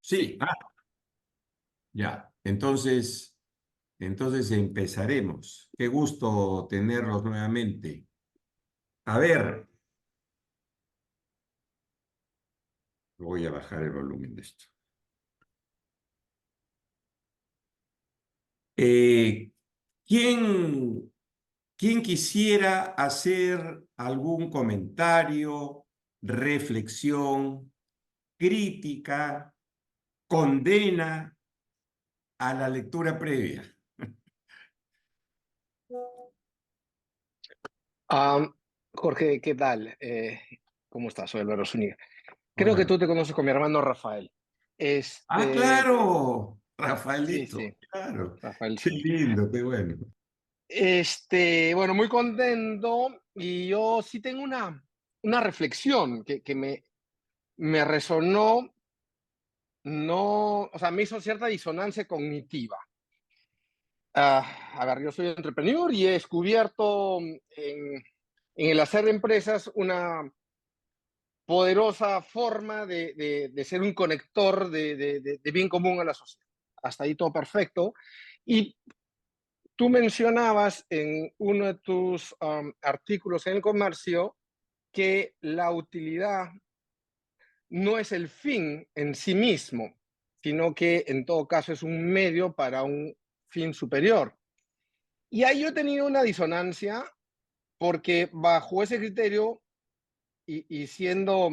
Sí, ya. Entonces empezaremos. Qué gusto tenerlos nuevamente. A ver, voy a bajar el volumen de esto. Eh, ¿quién, quién quisiera hacer algún comentario, reflexión, crítica, condena a la lectura previa? Ah, Jorge, ¿qué tal? ¿Cómo estás? Soy Álvaro Zúñiga. Creo que Hola. tú te conoces con mi hermano Rafael. Este, Claro, sí, Rafaelito, sí, claro. Rafael Qué Zúñiga. lindo, qué bueno. Bueno, muy contento y yo sí tengo una reflexión que me resonó, no, o sea, me hizo cierta disonancia cognitiva. A ver, yo soy entrepreneur y he descubierto en el hacer empresas una poderosa forma de ser un conector de bien común a la sociedad. Hasta ahí todo perfecto. Y tú mencionabas en uno de tus artículos en el comercio que la utilidad no es el fin en sí mismo, sino que en todo caso es un medio para un fin superior. Y ahí yo he tenido una disonancia porque bajo ese criterio y siendo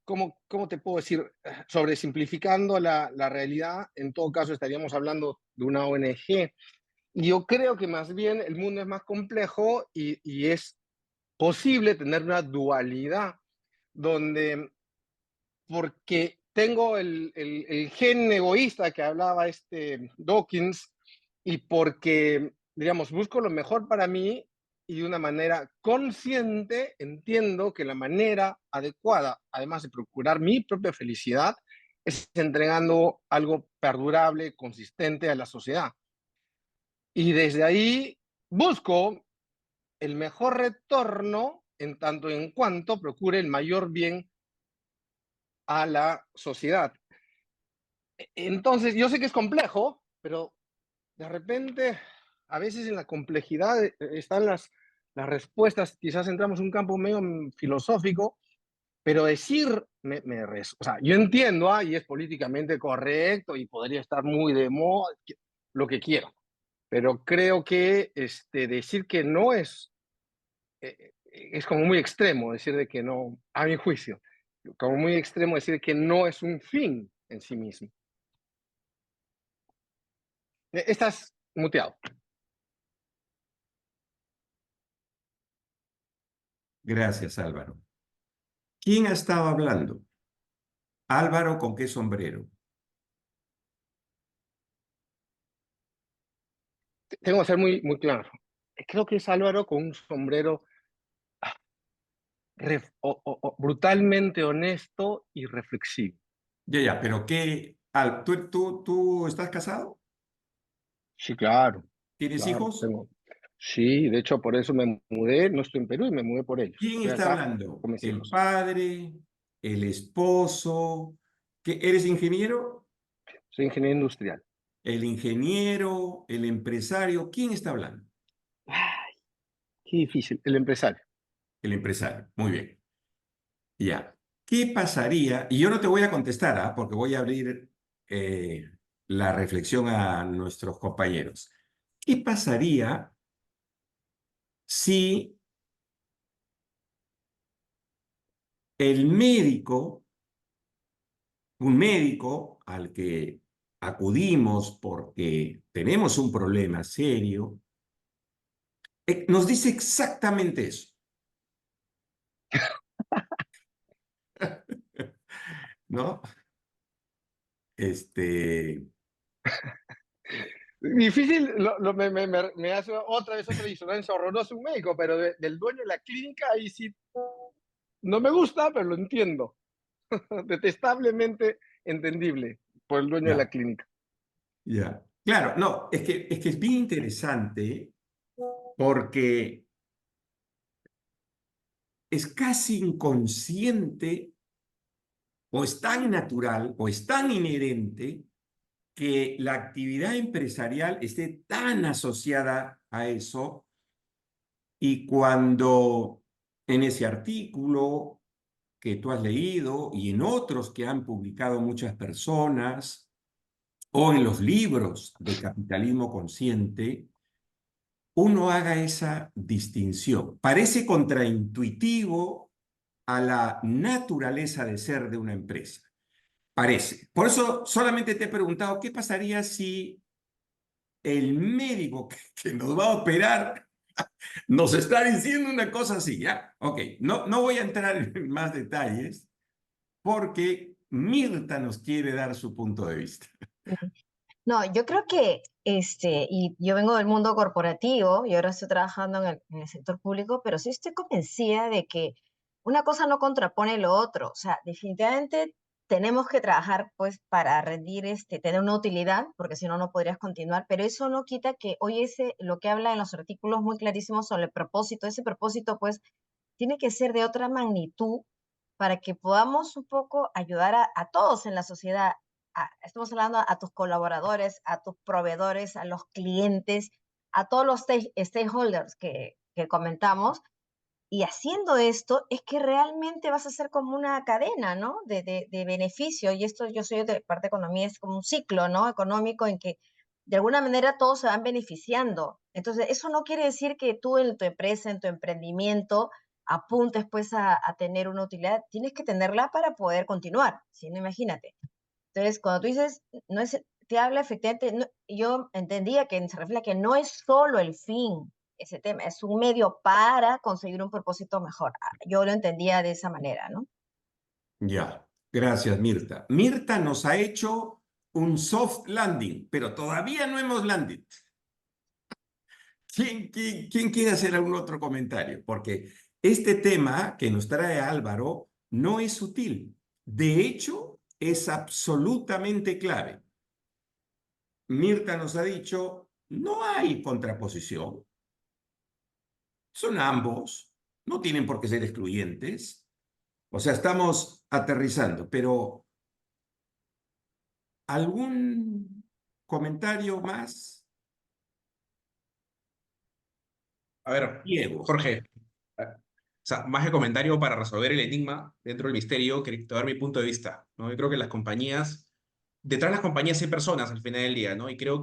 ¿cómo te puedo decir? Sobresimplificando la realidad, en todo caso estaríamos hablando de una ONG. Y yo creo que más bien el mundo es más complejo y es posible tener una dualidad donde, porque tengo el gen egoísta que hablaba Dawkins y porque, digamos, busco lo mejor para mí y de una manera consciente entiendo que la manera adecuada, además de procurar mi propia felicidad, es entregando algo perdurable, consistente a la sociedad. Y desde ahí busco el mejor retorno en tanto en cuanto procure el mayor bien a la sociedad. Entonces, yo sé que es complejo, pero de repente, a veces en la complejidad están las respuestas. Quizás entramos en un campo medio filosófico, pero decir, o sea, yo entiendo, y es políticamente correcto y podría estar muy de moda, lo que quiero, pero creo que decir que no es como muy extremo, decir de que no, a mi juicio, como muy extremo decir que no es un fin en sí mismo. Estás muteado. Gracias, Álvaro. ¿Quién ha estado hablando? Álvaro, ¿con qué sombrero? Tengo que ser muy, muy claro. Creo que es Álvaro con un sombrero brutalmente honesto y reflexivo. Ya, ya, pero ¿qué? ¿Tú estás casado? Sí, claro, ¿Tienes claro, hijos? tengo. Sí, de hecho, por eso me mudé, no estoy en Perú y me mudé por ellos. ¿Quién Estoy está acá hablando? con mis ¿El hijos. padre? ¿El esposo? ¿Eres ingeniero? Soy ingeniero industrial. ¿El ingeniero? ¿El empresario? ¿Quién está hablando? Ay, qué difícil. El empresario. El empresario. Muy bien. Ya. ¿Qué pasaría? Y yo no te voy a contestar, porque voy a abrir eh, la reflexión a nuestros compañeros. ¿Qué pasaría si el médico, un médico al que acudimos porque tenemos un problema serio, nos dice exactamente eso? ¿No? Este, Difícil, me hace otra vez otra disonancia horrorosa un médico, pero del dueño de la clínica ahí sí no me gusta, pero lo entiendo. Detestablemente entendible por el dueño de la ya, clínica. ya. Claro, no, es que es bien interesante porque es casi inconsciente o es tan natural o es tan inherente que la actividad empresarial esté tan asociada a eso y cuando en ese artículo que tú has leído y en otros que han publicado muchas personas o en los libros de capitalismo consciente, uno haga esa distinción. Parece contraintuitivo a la naturaleza de ser de una empresa. Parece. Por eso solamente te he preguntado, ¿qué pasaría si el médico que nos va a operar nos está diciendo una cosa así? Ya, ok. No voy a entrar en más detalles porque Mirta nos quiere dar su punto de vista. No, yo creo que, y yo vengo del mundo corporativo y ahora estoy trabajando en el sector público, pero sí estoy convencida de que una cosa no contrapone lo otro. O sea, definitivamente tenemos que trabajar pues para rendir, tener una utilidad, porque si no, no podrías continuar, pero eso no quita que hoy lo que habla en los artículos muy clarísimos sobre el propósito, ese propósito pues tiene que ser de otra magnitud para que podamos un poco ayudar a todos en la sociedad. Estamos hablando a tus colaboradores, a tus proveedores, a los clientes, a todos los stakeholders que comentamos. Y haciendo esto es que realmente vas a ser como una cadena, ¿no? De beneficio. Y esto yo soy de parte de economía, es como un ciclo, ¿no? Económico en que de alguna manera todos se van beneficiando. Entonces, eso no quiere decir que tú en tu empresa, en tu emprendimiento, apuntes pues a tener una utilidad. Tienes que tenerla para poder continuar, ¿sí? No, imagínate. Entonces, cuando tú dices, no es, te habla efectivamente, yo entendía que se refiere a que no es solo el fin ese tema, es un medio para conseguir un propósito mejor. Yo lo entendía de esa manera, ¿no? Ya, gracias Mirta. Mirta nos ha hecho un soft landing, pero todavía no hemos landed. ¿Quién quiere hacer algún otro comentario? Porque este tema que nos trae Álvaro no es sutil. De hecho, es absolutamente clave. Mirta nos ha dicho, no hay contraposición. Son ambos, no tienen por qué ser excluyentes. O sea, estamos aterrizando, pero ¿algún comentario más? A ver, Diego. Jorge, o sea, más que comentario para resolver el enigma dentro del misterio, quería dar mi punto de vista, ¿no? Yo creo que las compañías, detrás de las compañías hay personas al final del día, ¿no? Y creo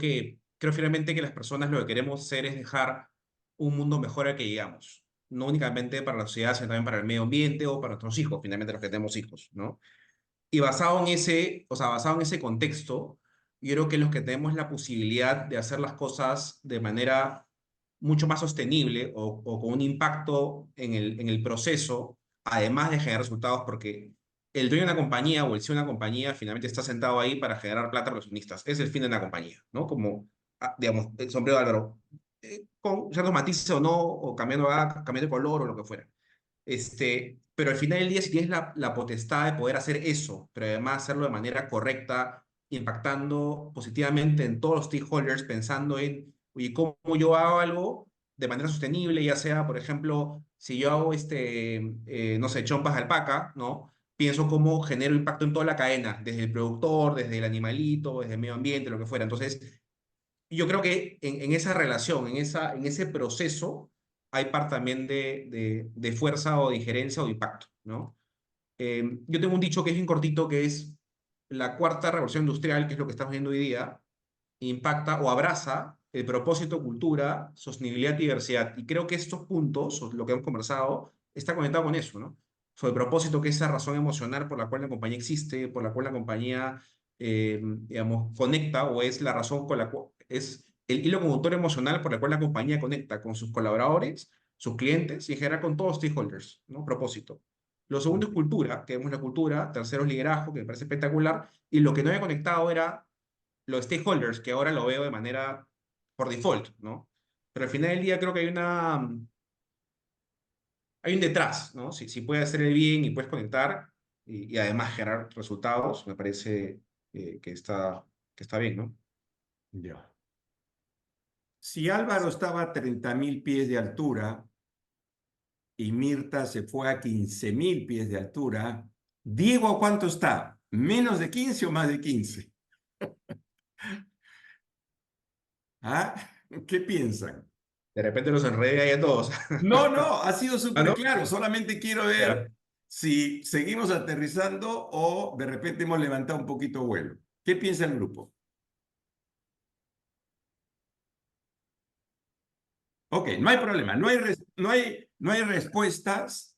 finalmente que las personas lo que queremos hacer es dejar un mundo mejor al que llegamos. No únicamente para la sociedad, sino también para el medio ambiente o para nuestros hijos, finalmente los que tenemos hijos, ¿no? Y basado en ese, o sea, basado en ese contexto, yo creo que los que tenemos la posibilidad de hacer las cosas de manera mucho más sostenible o con un impacto en el proceso, además de generar resultados, porque el dueño de una compañía o el CEO de una compañía finalmente está sentado ahí para generar plata para los accionistas. Es el fin de una compañía, ¿no? Como, digamos, el sombrero de Álvaro, con ciertos matices o no, o cambiando de color o lo que fuera. Pero al final del día, si tienes la potestad de poder hacer eso, pero además hacerlo de manera correcta, impactando positivamente en todos los stakeholders, pensando en, oye, cómo yo hago algo de manera sostenible, ya sea, por ejemplo, si yo hago, no sé, chompas de alpaca, ¿no? Pienso cómo genero impacto en toda la cadena, desde el productor, desde el animalito, desde el medio ambiente, lo que fuera. Entonces, yo creo que en esa relación, en ese proceso, hay parte también de fuerza o de injerencia o de impacto, ¿no? Yo tengo un dicho que es bien cortito, que es la cuarta revolución industrial, que es lo que estamos viendo hoy día, impacta o abraza el propósito, cultura, sostenibilidad y diversidad. Y creo que estos puntos, o lo que hemos conversado, está conectado con eso, ¿no? Sobre el propósito, que es esa razón emocional por la cual la compañía existe, por la cual la compañía, digamos, conecta, o es la razón con la cual es el hilo conductor emocional por el cual la compañía conecta con sus colaboradores, sus clientes y en general con todos los stakeholders, ¿no? Propósito. Lo segundo es cultura, que vemos la cultura. Tercero es liderazgo, que me parece espectacular. Y lo que no había conectado era los stakeholders, que ahora lo veo de manera por default, ¿no? Pero al final del día creo que hay un detrás, ¿no? Si puedes hacer el bien y puedes conectar y además generar resultados, me parece que está bien, ¿no? Ya. Si Álvaro estaba a 30.000 pies de altura y Mirta se fue a 15.000 pies de altura, Diego, ¿a cuánto está? ¿Menos de 15 o más de 15? ¿Ah? ¿Qué piensan? De repente los enredé ahí a todos. No, no, ha sido ¿Ah, súper no? claro. Solamente quiero ver Ya. si seguimos aterrizando o de repente hemos levantado un poquito vuelo. ¿Qué piensa el grupo? Ok, no hay problema. No hay respuestas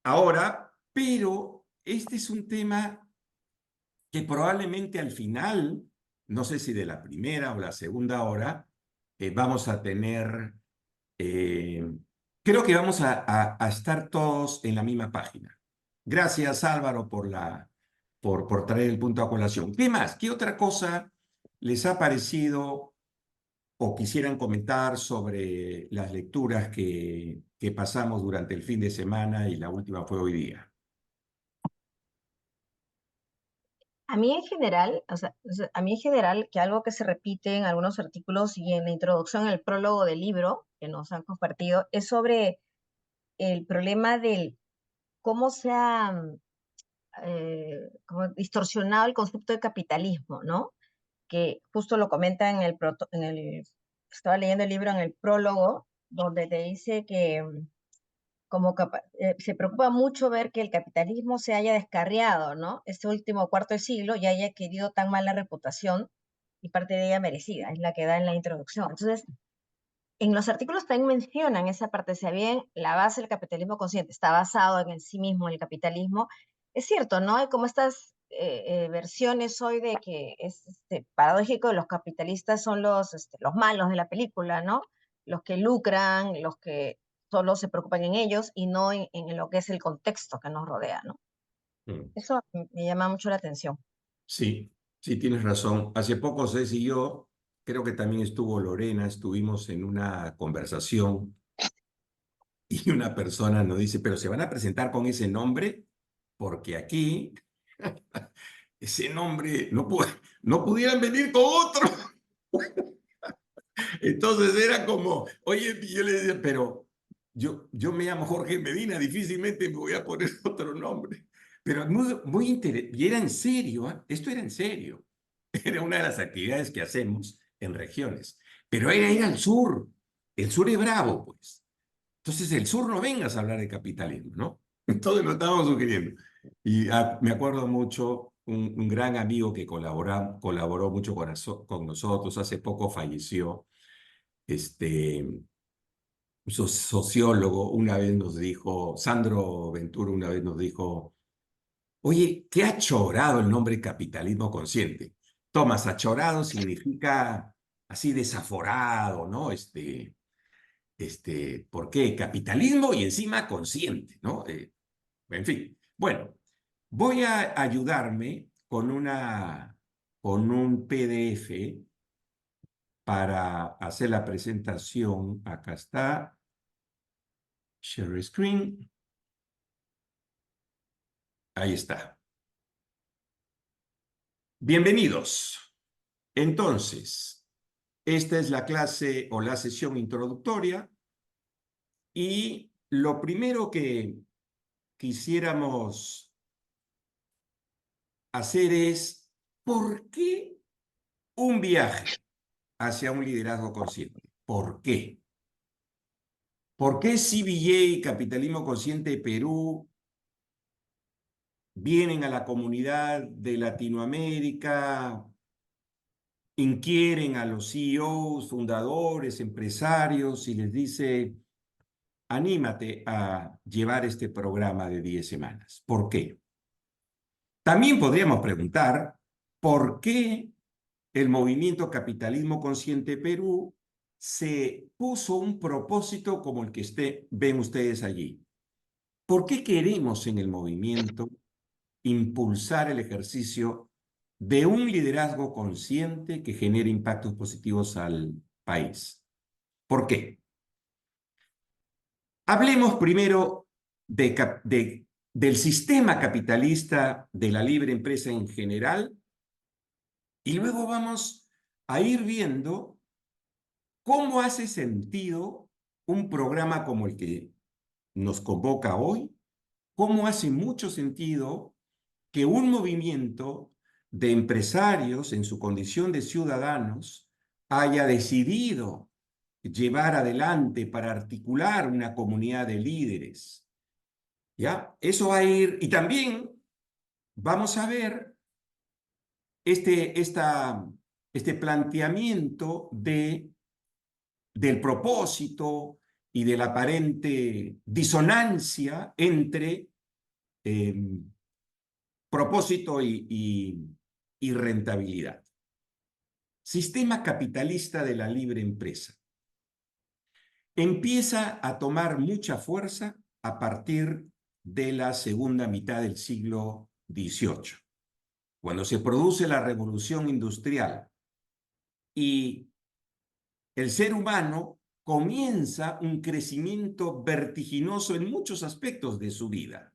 ahora, pero este es un tema que probablemente al final, no sé si de la primera o la segunda hora, vamos a tener, eh, creo que vamos a estar todos en la misma página. Gracias, Álvaro, por traer el punto a colación. ¿Qué más? ¿Qué otra cosa les ha parecido o quisieran comentar sobre las lecturas que pasamos durante el fin de semana y la última fue hoy día? A mí en general, o sea, a mí en general, que algo que se repite en algunos artículos y en la introducción, en el prólogo del libro que nos han compartido, es sobre el problema del cómo se ha como distorsionado el concepto de capitalismo, ¿no? Que justo lo comenta estaba leyendo el libro en el prólogo, donde te dice que se preocupa mucho ver que el capitalismo se haya descarriado, ¿no? Este último cuarto de siglo y haya adquirido tan mala reputación y parte de ella merecida, es la que da en la introducción. Entonces, en los artículos también mencionan esa parte, si bien la base del capitalismo consciente está basado en sí mismo, en el capitalismo, es cierto, ¿no? Hay como estas versiones hoy de que es paradójico, los capitalistas son los malos de la película, ¿no? Los que lucran, los que solo se preocupan en ellos y no en lo que es el contexto que nos rodea, ¿no? Mm. Eso me llama mucho la atención. Sí, sí, tienes razón. Hace poco Ceci y yo, creo que también estuvo Lorena, estuvimos en una conversación y una persona nos dice, pero ¿se van a presentar con ese nombre? Porque aquí ese nombre no pudieran venir con otro. Entonces era como, oye, y yo le decía, pero yo me llamo Jorge Medina, difícilmente me voy a poner otro nombre. Pero muy interesante, y era en serio, ¿ah? Esto era en serio. Era una de las actividades que hacemos en regiones. Pero era ir al sur. El sur es bravo, pues. Entonces, el sur no vengas a hablar de capitalismo, ¿no? Entonces lo estábamos sugiriendo. Y me acuerdo mucho, un gran amigo que colaboró mucho con nosotros, hace poco falleció, un sociólogo, una vez nos dijo, Sandro Ventura una vez nos dijo, oye, ¿qué achorado el nombre capitalismo consciente? Tomás, achorado significa así desaforado, ¿no? ¿Por qué? Capitalismo y encima consciente, ¿no? En fin, bueno, voy a ayudarme con un PDF para hacer la presentación. Acá está, share screen, ahí está. Bienvenidos. Entonces, esta es la clase o la sesión introductoria y lo primero que quisiéramos hacer es, ¿por qué un viaje hacia un liderazgo consciente? ¿Por qué? ¿Por qué CBJ, Capitalismo Consciente de Perú, vienen a la comunidad de Latinoamérica, inquieren a los CEOs, fundadores, empresarios y les dice, anímate a llevar este programa de 10 semanas? ¿Por qué? También podríamos preguntar, ¿por qué el movimiento Capitalismo Consciente Perú se puso un propósito como el que ven ustedes allí? ¿Por qué queremos en el movimiento impulsar el ejercicio de un liderazgo consciente que genere impactos positivos al país? ¿Por qué? Hablemos primero del sistema capitalista, de la libre empresa en general, y luego vamos a ir viendo cómo hace sentido un programa como el que nos convoca hoy cómo hace mucho sentido que un movimiento de empresarios en su condición de ciudadanos haya decidido llevar adelante para articular una comunidad de líderes. ¿Ya? Eso va a ir, y también vamos a ver este planteamiento del propósito y de la aparente disonancia entre propósito y rentabilidad. Sistema capitalista de la libre empresa. Empieza a tomar mucha fuerza a partir de la segunda mitad del siglo XVIII, cuando se produce la revolución industrial y el ser humano comienza un crecimiento vertiginoso en muchos aspectos de su vida,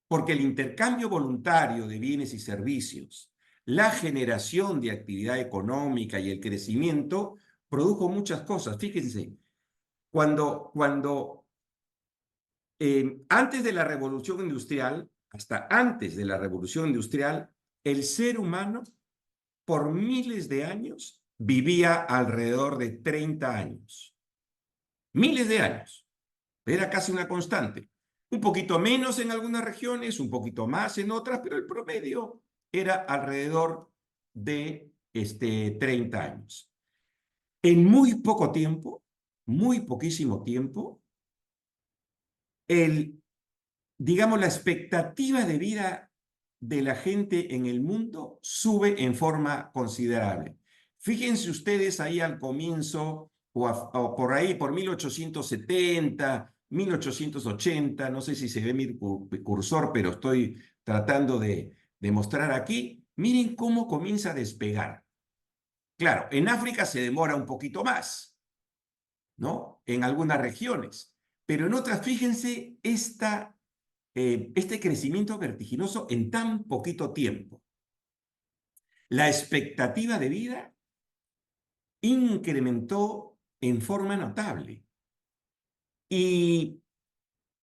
porque el intercambio voluntario de bienes y servicios, la generación de actividad económica y el crecimiento produjo muchas cosas. Fíjense, antes de la revolución industrial, hasta antes de la revolución industrial, el ser humano por miles de años vivía alrededor de 30 años. Miles de años. Era casi una constante. Un poquito menos en algunas regiones, un poquito más en otras, pero el promedio era alrededor de 30 años. En muy poco tiempo, muy poquísimo tiempo, digamos, la expectativa de vida de la gente en el mundo sube en forma considerable. Fíjense ustedes ahí al comienzo, o por ahí, por 1870, 1880, no sé si se ve mi cursor, pero estoy tratando de mostrar aquí. Miren cómo comienza a despegar. Claro, en África se demora un poquito más, ¿no? En algunas regiones, pero en otras, fíjense este crecimiento vertiginoso en tan poquito tiempo. La expectativa de vida incrementó en forma notable. Y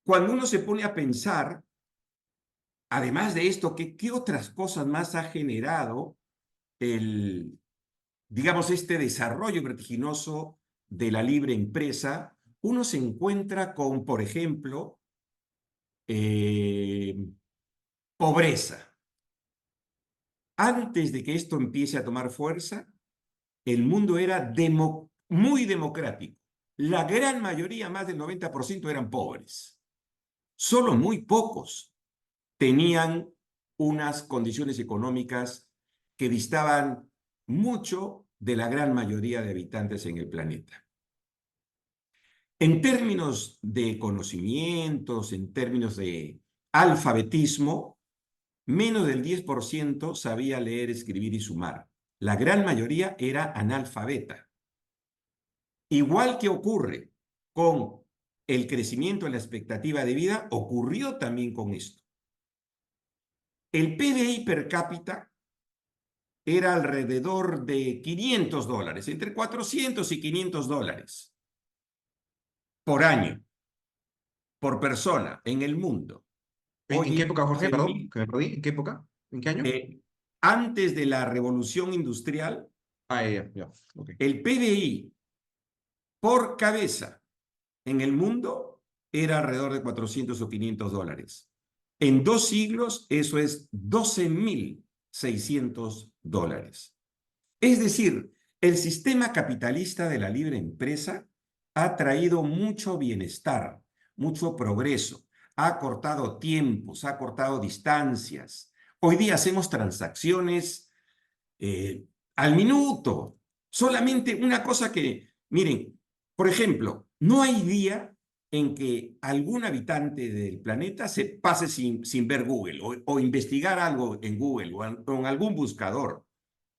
cuando uno se pone a pensar, además de esto, ¿qué otras cosas más ha generado digamos, este desarrollo vertiginoso de la libre empresa? Uno se encuentra con, por ejemplo, pobreza. Antes de que esto empiece a tomar fuerza, el mundo era muy democrático. La gran mayoría, más del 90%, eran pobres. Solo muy pocos tenían unas condiciones económicas que distaban mucho de la gran mayoría de habitantes en el planeta. En términos de conocimientos, en términos de alfabetismo, menos del 10% sabía leer, escribir y sumar. La gran mayoría era analfabeta. Igual que ocurre con el crecimiento en la expectativa de vida, ocurrió también con esto. El PBI per cápita era alrededor de $500, entre 400 y $500 por año, por persona en el mundo. ¿En qué época, Jorge? Perdón, 12,000, que me perdí. ¿En qué época? ¿En qué año? Antes de la revolución industrial, Ya, ok. el PBI por cabeza en el mundo era alrededor de 400 o $500. En 2 siglos, eso es $12,600. Es decir, el sistema capitalista de la libre empresa ha traído mucho bienestar, mucho progreso, ha acortado tiempos, ha acortado distancias. Hoy día hacemos transacciones al minuto. Solamente una cosa que, miren, por ejemplo, no hay día en que algún habitante del planeta se pase sin ver Google o investigar algo en Google o en algún buscador.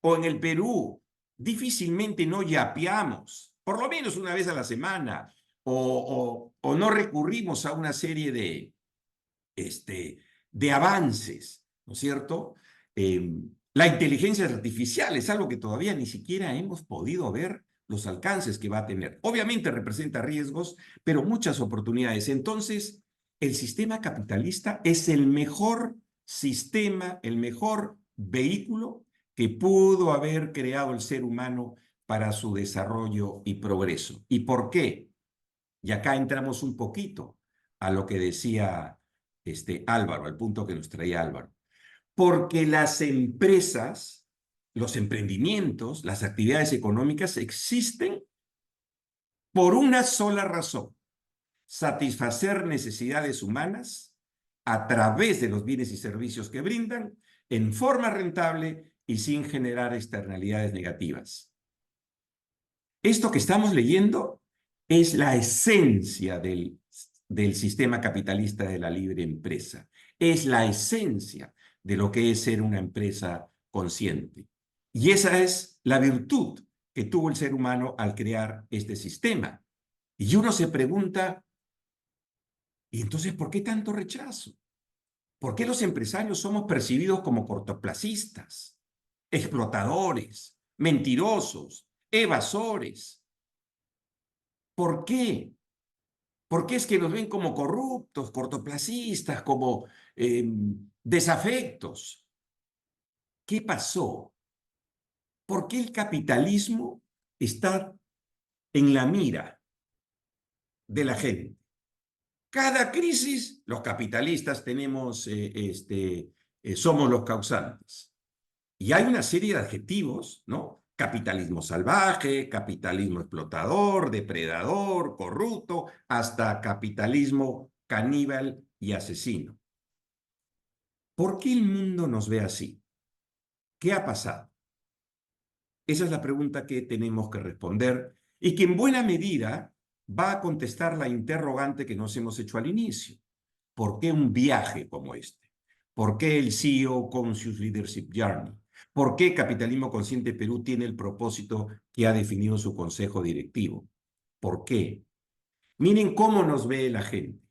O en el Perú, difícilmente no yapeamos, por lo menos una vez a la semana, o no recurrimos a una serie de avances, ¿no es cierto? La inteligencia artificial es algo que todavía ni siquiera hemos podido ver los alcances que va a tener. Obviamente representa riesgos, pero muchas oportunidades. Entonces, el sistema capitalista es el mejor sistema, el mejor vehículo que pudo haber creado el ser humano para su desarrollo y progreso. ¿Y por qué? Y acá entramos un poquito a lo que decía Álvaro, al punto que nos traía Álvaro. Porque las empresas, los emprendimientos, las actividades económicas existen por una sola razón: satisfacer necesidades humanas a través de los bienes y servicios que brindan en forma rentable y sin generar externalidades negativas. Esto que estamos leyendo es la esencia del sistema capitalista de la libre empresa. Es la esencia de lo que es ser una empresa consciente. Y esa es la virtud que tuvo el ser humano al crear este sistema. Y uno se pregunta, ¿y entonces por qué tanto rechazo? ¿Por qué los empresarios somos percibidos como cortoplacistas, explotadores, mentirosos, evasores? ¿Por qué? ¿Por qué es que nos ven como corruptos, cortoplacistas, como desafectos? ¿Qué pasó? ¿Por qué el capitalismo está en la mira de la gente? Cada crisis, los capitalistas somos los causantes. Y hay una serie de adjetivos, ¿no? Capitalismo salvaje, capitalismo explotador, depredador, corrupto, hasta capitalismo caníbal y asesino. ¿Por qué el mundo nos ve así? ¿Qué ha pasado? Esa es la pregunta que tenemos que responder y que en buena medida va a contestar la interrogante que nos hemos hecho al inicio. ¿Por qué un viaje como este? ¿Por qué el CEO Conscious Leadership Journey? ¿Por qué Capitalismo Consciente Perú tiene el propósito que ha definido su consejo directivo? ¿Por qué? Miren cómo nos ve la gente.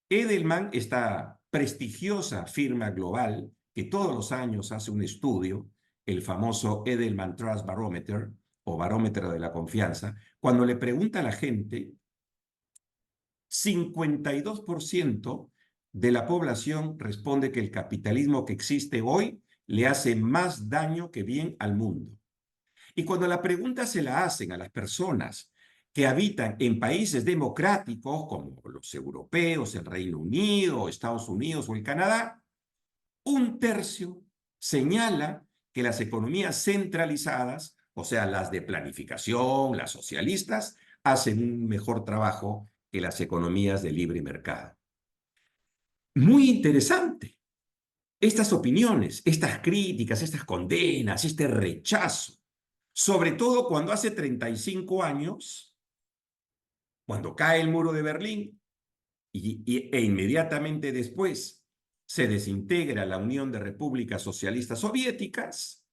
Edelman, esta prestigiosa firma global que todos los años hace un estudio, el famoso Edelman Trust Barometer o barómetro de la confianza, cuando le pregunta a la gente, 52% de la población responde que el capitalismo que existe hoy le hace más daño que bien al mundo. Y cuando la pregunta se la hacen a las personas que habitan en países democráticos como los europeos, el Reino Unido, Estados Unidos o el Canadá, un tercio señala que las economías centralizadas, o sea, las de planificación, las socialistas, hacen un mejor trabajo que las economías de libre mercado. Muy interesante. Estas opiniones, estas críticas, estas condenas, este rechazo, sobre todo cuando hace 35 años, cuando cae el muro de Berlín e inmediatamente después se desintegra la Unión de Repúblicas Socialistas Soviéticas,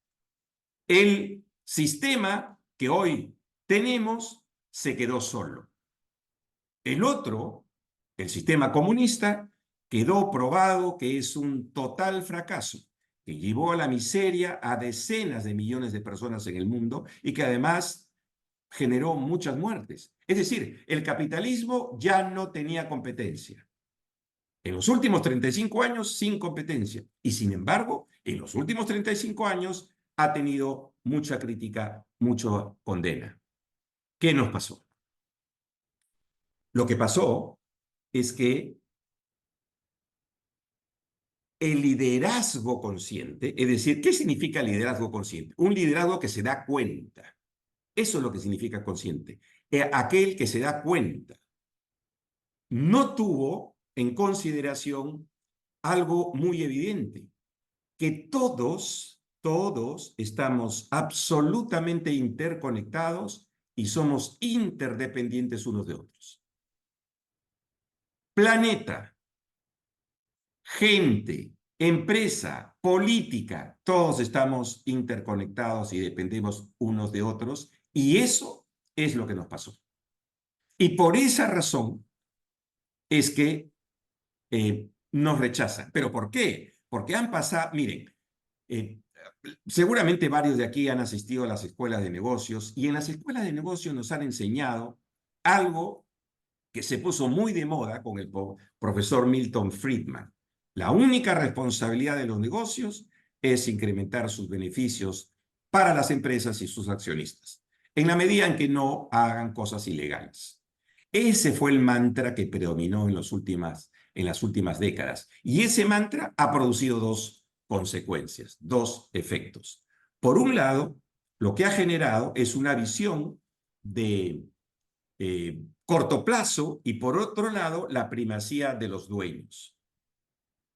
el sistema que hoy tenemos se quedó solo. El otro, el sistema comunista, quedó probado que es un total fracaso, que llevó a la miseria a decenas de millones de personas en el mundo y que además generó muchas muertes. Es decir, el capitalismo ya no tenía competencia. En los últimos 35 años, sin competencia. Y sin embargo, en los últimos 35 años ha tenido mucha crítica, mucha condena. ¿Qué nos pasó? Lo que pasó es que el liderazgo consciente, es decir, ¿qué significa liderazgo consciente? Un liderazgo que se da cuenta. Eso es lo que significa consciente. Aquel que se da cuenta. No tuvo en consideración algo muy evidente, que todos estamos absolutamente interconectados y somos interdependientes unos de otros. Planeta, gente, empresa, política, todos estamos interconectados y dependemos unos de otros, y eso es lo que nos pasó. Y por esa razón es que nos rechazan. ¿Pero por qué? Porque han pasado, miren, seguramente varios de aquí han asistido a las escuelas de negocios y en las escuelas de negocios nos han enseñado algo que se puso muy de moda con el profesor Milton Friedman. La única responsabilidad de los negocios es incrementar sus beneficios para las empresas y sus accionistas, en la medida en que no hagan cosas ilegales. Ese fue el mantra que predominó en las últimas décadas. Y ese mantra ha producido dos consecuencias, dos efectos. Por un lado, lo que ha generado es una visión de corto plazo y por otro lado, la primacía de los dueños.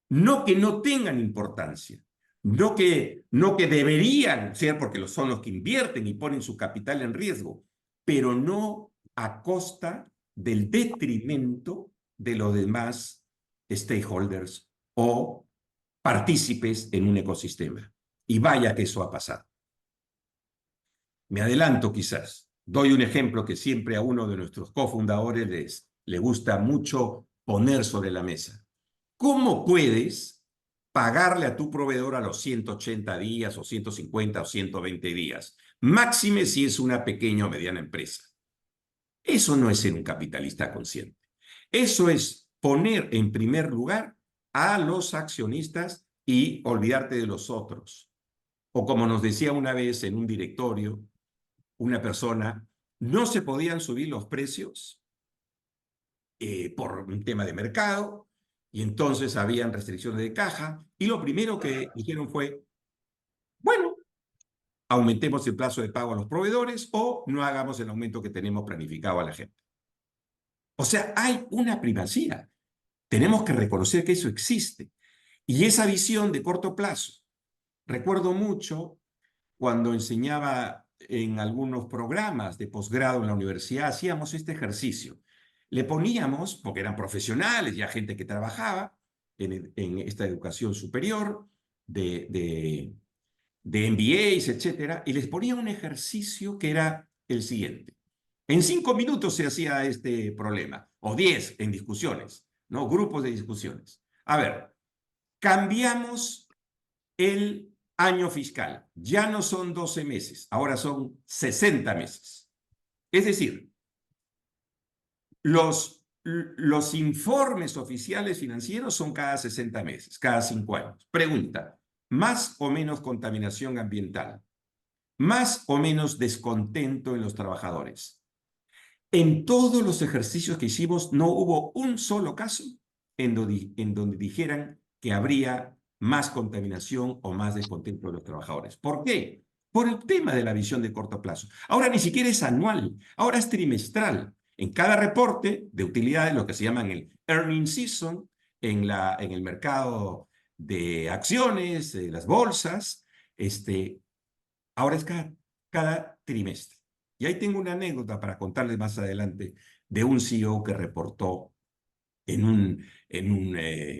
No que no tengan importancia, no que deberían ser, porque son los que invierten y ponen su capital en riesgo, pero no a costa del detrimento de los demás stakeholders o partícipes en un ecosistema. Y vaya que eso ha pasado. Me adelanto quizás. Doy un ejemplo que siempre a uno de nuestros cofundadores le gusta mucho poner sobre la mesa. ¿Cómo puedes pagarle a tu proveedor a los 180 días o 150 o 120 días? Máxime si es una pequeña o mediana empresa. Eso no es ser un capitalista consciente. Eso es poner en primer lugar a los accionistas y olvidarte de los otros. O como nos decía una vez en un directorio, una persona, no se podían subir los precios por un tema de mercado, y entonces habían restricciones de caja, y lo primero que dijeron fue, bueno, aumentemos el plazo de pago a los proveedores o no hagamos el aumento que tenemos planificado a la gente. O sea, hay una primacía. Tenemos que reconocer que eso existe. Y esa visión de corto plazo, recuerdo mucho cuando enseñaba en algunos programas de posgrado en la universidad, hacíamos este ejercicio. Le poníamos, porque eran profesionales, ya gente que trabajaba en esta educación superior, de MBAs, etcétera, y les ponía un ejercicio que era el siguiente. En 5 minutos se hacía este problema, o 10 en discusiones, ¿no? Grupos de discusiones. A ver, cambiamos el año fiscal. Ya no son 12 meses, ahora son 60 meses. Es decir, los informes oficiales financieros son cada 60 meses, cada 5 años. Pregunta, ¿más o menos contaminación ambiental? ¿Más o menos descontento en los trabajadores? En todos los ejercicios que hicimos no hubo un solo caso en donde dijeran que habría más contaminación o más descontento de los trabajadores. ¿Por qué? Por el tema de la visión de corto plazo. Ahora ni siquiera es anual, ahora es trimestral. En cada reporte de utilidades, lo que se llama el earning season, en el mercado de acciones, de las bolsas, ahora es cada trimestre. Y ahí tengo una anécdota para contarles más adelante de un CEO que reportó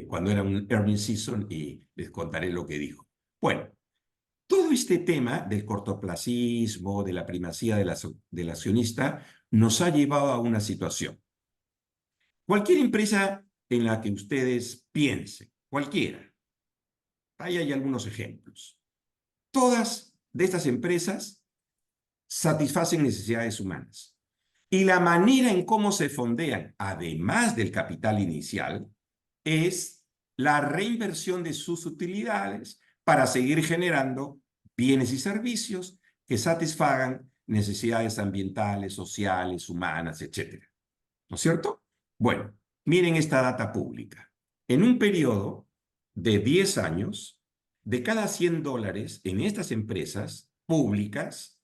cuando era un earnings season y les contaré lo que dijo. Bueno, todo este tema del cortoplacismo, de la primacía del accionista, nos ha llevado a una situación. Cualquier empresa en la que ustedes piensen, cualquiera, ahí hay algunos ejemplos. Todas de estas empresas satisfacen necesidades humanas. Y la manera en cómo se fondean, además del capital inicial, es la reinversión de sus utilidades para seguir generando bienes y servicios que satisfagan necesidades ambientales, sociales, humanas, etc. ¿No es cierto? Bueno, miren esta data pública. En un periodo de 10 años, de cada $100 en estas empresas públicas,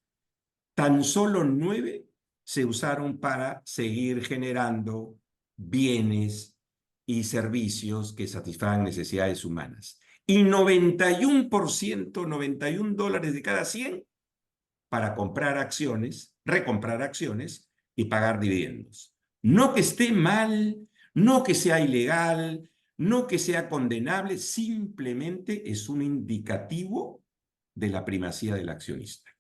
tan solo 9 se usaron para seguir generando bienes y servicios que satisfagan necesidades humanas. Y 91%, $91 de cada 100 para comprar acciones, recomprar acciones y pagar dividendos. No que esté mal, no que sea ilegal, no que sea condenable, simplemente es un indicativo de la primacía del accionista.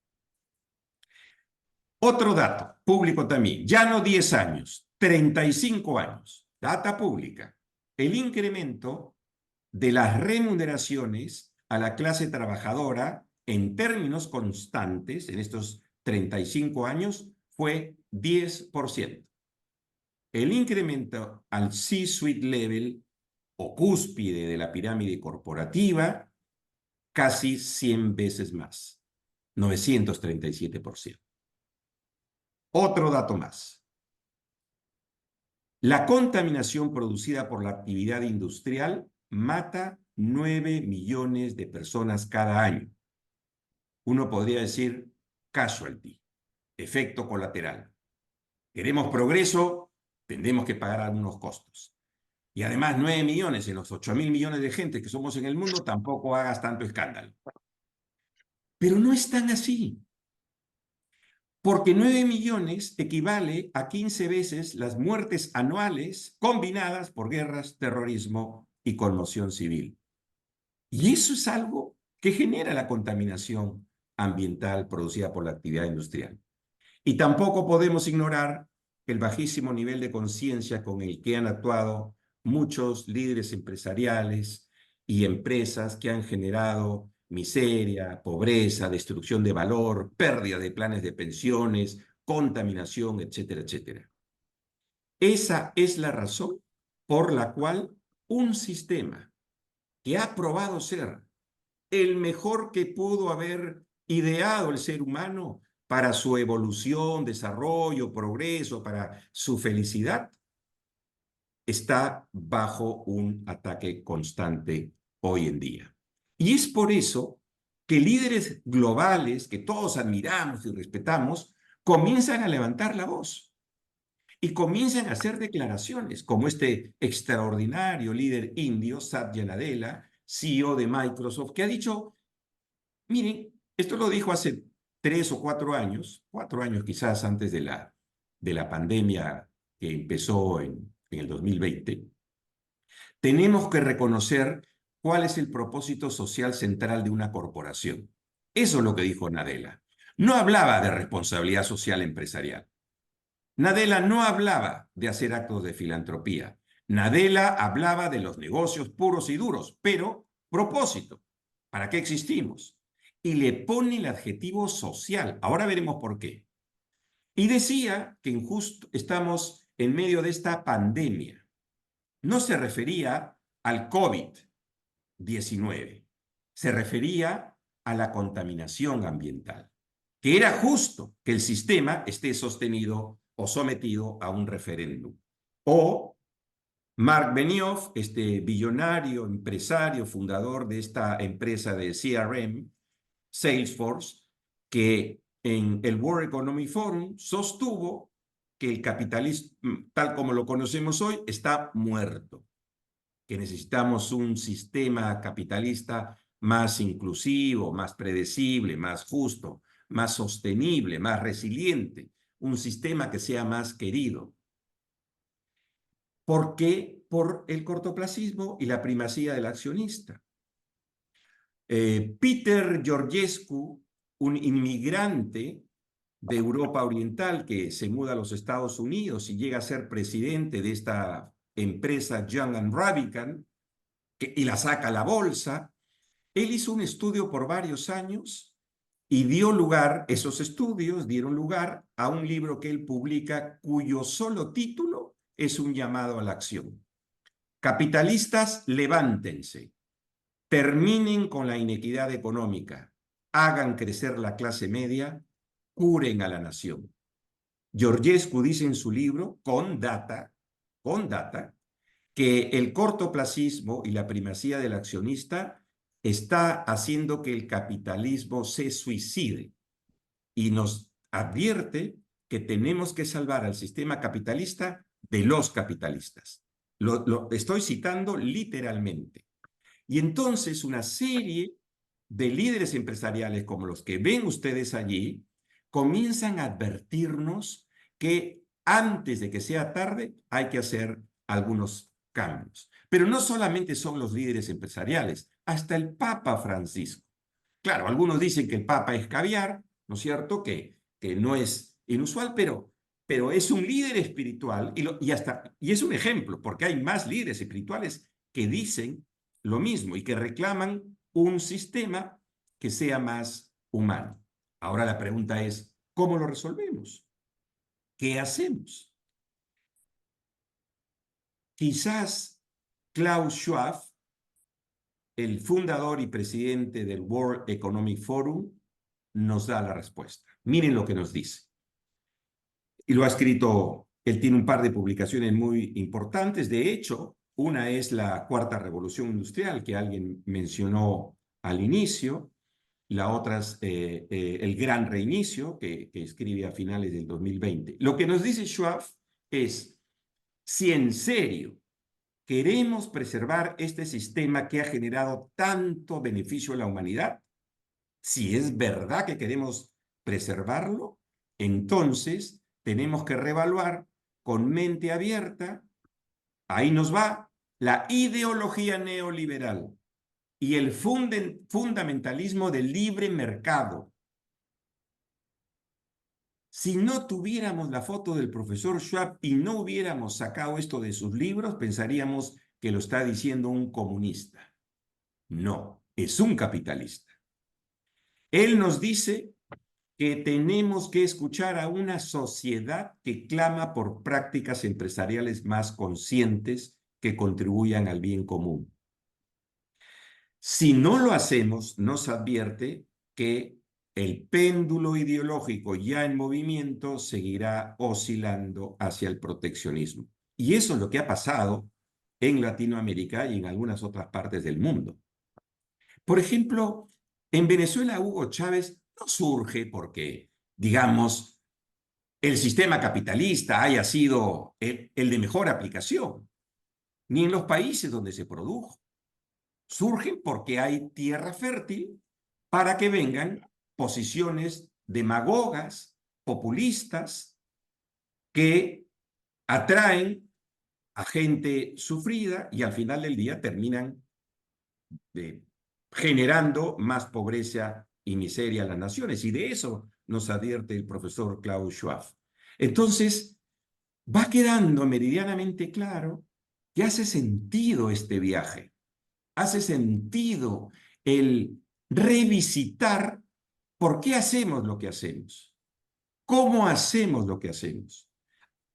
Otro dato público también, ya no 10 años, 35 años, data pública. El incremento de las remuneraciones a la clase trabajadora en términos constantes en estos 35 años fue 10%. el incremento al C-suite level o cúspide de la pirámide corporativa, casi 100 veces más, 937%. Otro dato más. La contaminación producida por la actividad industrial mata 9 millones de personas cada año. Uno podría decir casualty, efecto colateral. Queremos progreso, tendremos que pagar algunos costos. Y además 9 millones en los 8.000 millones de gente que somos en el mundo, tampoco hagas tanto escándalo. Pero no es tan así. Porque 9 millones equivale a 15 veces las muertes anuales combinadas por guerras, terrorismo y conmoción civil. Y eso es algo que genera la contaminación ambiental producida por la actividad industrial. Y tampoco podemos ignorar el bajísimo nivel de conciencia con el que han actuado muchos líderes empresariales y empresas que han generado miseria, pobreza, destrucción de valor, pérdida de planes de pensiones, contaminación, etcétera, etcétera. Esa es la razón por la cual un sistema que ha probado ser el mejor que pudo haber ideado el ser humano para su evolución, desarrollo, progreso, para su felicidad, está bajo un ataque constante hoy en día. Y es por eso que líderes globales que todos admiramos y respetamos comienzan a levantar la voz y comienzan a hacer declaraciones, como este extraordinario líder indio, Satya Nadella, CEO de Microsoft, que ha dicho, miren, esto lo dijo hace 3 o 4 años quizás antes de la pandemia que empezó en el 2020. Tenemos que reconocer cuál es el propósito social central de una corporación. Eso es lo que dijo Nadella. No hablaba de responsabilidad social empresarial. Nadella no hablaba de hacer actos de filantropía. Nadella hablaba de los negocios puros y duros, pero propósito. ¿Para qué existimos? Y le pone el adjetivo social. Ahora veremos por qué. Y decía que estamos en medio de esta pandemia. No se refería al COVID-19, se refería a la contaminación ambiental, que era justo que el sistema esté sostenido o sometido a un referéndum. O Mark Benioff, este billonario empresario, fundador de esta empresa de CRM, Salesforce, que en el World Economic Forum sostuvo que el capitalismo, tal como lo conocemos hoy, está muerto, que necesitamos un sistema capitalista más inclusivo, más predecible, más justo, más sostenible, más resiliente, un sistema que sea más querido. ¿Por qué? Por el cortoplacismo y la primacía del accionista. Peter Georgescu, un inmigrante de Europa Oriental que se muda a los Estados Unidos y llega a ser presidente de esta empresa Young & Rubicam, y la saca a la bolsa. Él hizo un estudio por varios años y esos estudios dieron lugar a un libro que él publica cuyo solo título es un llamado a la acción. Capitalistas, levántense. Terminen con la inequidad económica, hagan crecer la clase media, curen a la nación. Georgescu dice en su libro, con data, que el cortoplacismo y la primacía del accionista está haciendo que el capitalismo se suicide y nos advierte que tenemos que salvar al sistema capitalista de los capitalistas. Lo estoy citando literalmente. Y entonces una serie de líderes empresariales como los que ven ustedes allí comienzan a advertirnos que antes de que sea tarde hay que hacer algunos cambios. Pero no solamente son los líderes empresariales, hasta el Papa Francisco. Claro, algunos dicen que el Papa es caviar, ¿no es cierto? Que no es inusual, pero es un líder espiritual y es un ejemplo, porque hay más líderes espirituales que dicen lo mismo y que reclaman un sistema que sea más humano. Ahora la pregunta es, ¿cómo lo resolvemos? ¿Qué hacemos? quizás Klaus Schwab, el fundador y presidente del World Economic Forum, nos da la respuesta. Miren lo que nos dice. Y lo ha escrito, él tiene un par de publicaciones muy importantes. De hecho, una es la Cuarta Revolución Industrial, que alguien mencionó al inicio. La otra es El Gran Reinicio, que escribe a finales del 2020. Lo que nos dice Schwab es, si en serio queremos preservar este sistema que ha generado tanto beneficio a la humanidad, si es verdad que queremos preservarlo, entonces tenemos que reevaluar con mente abierta, ahí nos va, la ideología neoliberal y el fundamentalismo del libre mercado. Si no tuviéramos la foto del profesor Schwab y no hubiéramos sacado esto de sus libros, pensaríamos que lo está diciendo un comunista. No, es un capitalista. Él nos dice que tenemos que escuchar a una sociedad que clama por prácticas empresariales más conscientes que contribuyan al bien común. Si no lo hacemos, nos advierte que el péndulo ideológico ya en movimiento seguirá oscilando hacia el proteccionismo. Y eso es lo que ha pasado en Latinoamérica y en algunas otras partes del mundo. Por ejemplo, en Venezuela Hugo Chávez no surge porque, digamos, el sistema capitalista haya sido el de mejor aplicación, ni en los países donde se produjo. Surgen porque hay tierra fértil para que vengan posiciones demagogas, populistas, que atraen a gente sufrida y al final del día terminan generando más pobreza y miseria a las naciones. Y de eso nos advierte el profesor Klaus Schwab. Entonces, va quedando meridianamente claro que hace sentido este viaje. Hace sentido el revisitar por qué hacemos lo que hacemos, cómo hacemos lo que hacemos,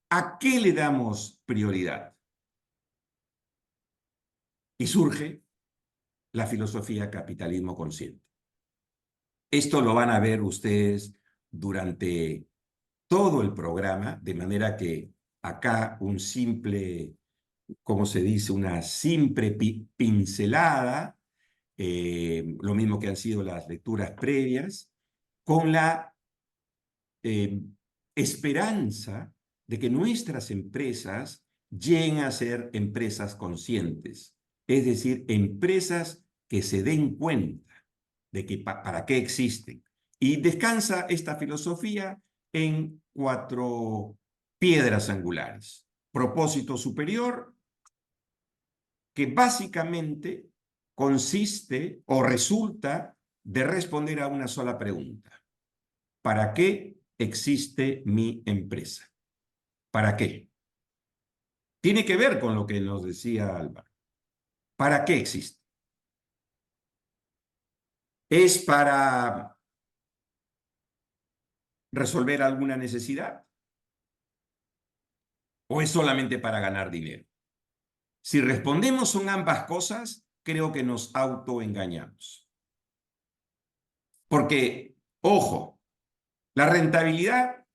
a qué le damos prioridad. Y surge la filosofía capitalismo consciente. Esto lo van a ver ustedes durante todo el programa, de manera que acá un simple, ¿cómo se dice? Una simple pincelada, lo mismo que han sido las lecturas previas, con la esperanza de que nuestras empresas lleguen a ser empresas conscientes, es decir, empresas que se den cuenta de que para qué existen. Y descansa esta filosofía en 4 piedras angulares. Propósito superior, que básicamente consiste o resulta de responder a una sola pregunta. ¿Para qué existe mi empresa? ¿Para qué? Tiene que ver con lo que nos decía Álvaro. ¿Para qué existe? ¿Es para resolver alguna necesidad? ¿O es solamente para ganar dinero? Si respondemos son ambas cosas, creo que nos autoengañamos. Porque, ojo, la rentabilidad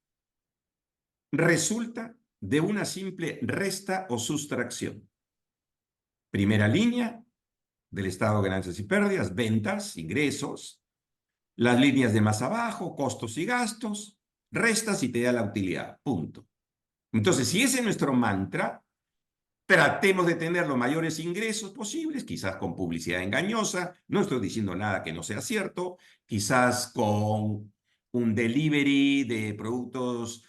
resulta de una simple resta o sustracción. Primera línea del estado de ganancias y pérdidas, ventas, ingresos. Las líneas de más abajo, costos y gastos, restas y te da la utilidad, punto. Entonces, si ese es nuestro mantra, tratemos de tener los mayores ingresos posibles, quizás con publicidad engañosa, no estoy diciendo nada que no sea cierto, quizás con un delivery de productos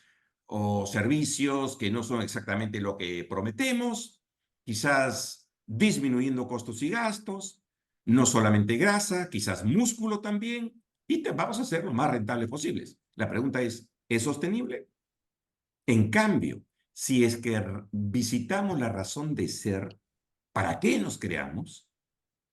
o servicios que no son exactamente lo que prometemos, quizás disminuyendo costos y gastos, no solamente grasa, quizás músculo también, y vamos a ser lo más rentables posibles. La pregunta ¿es sostenible? En cambio, si es que visitamos la razón de ser, ¿para qué nos creamos?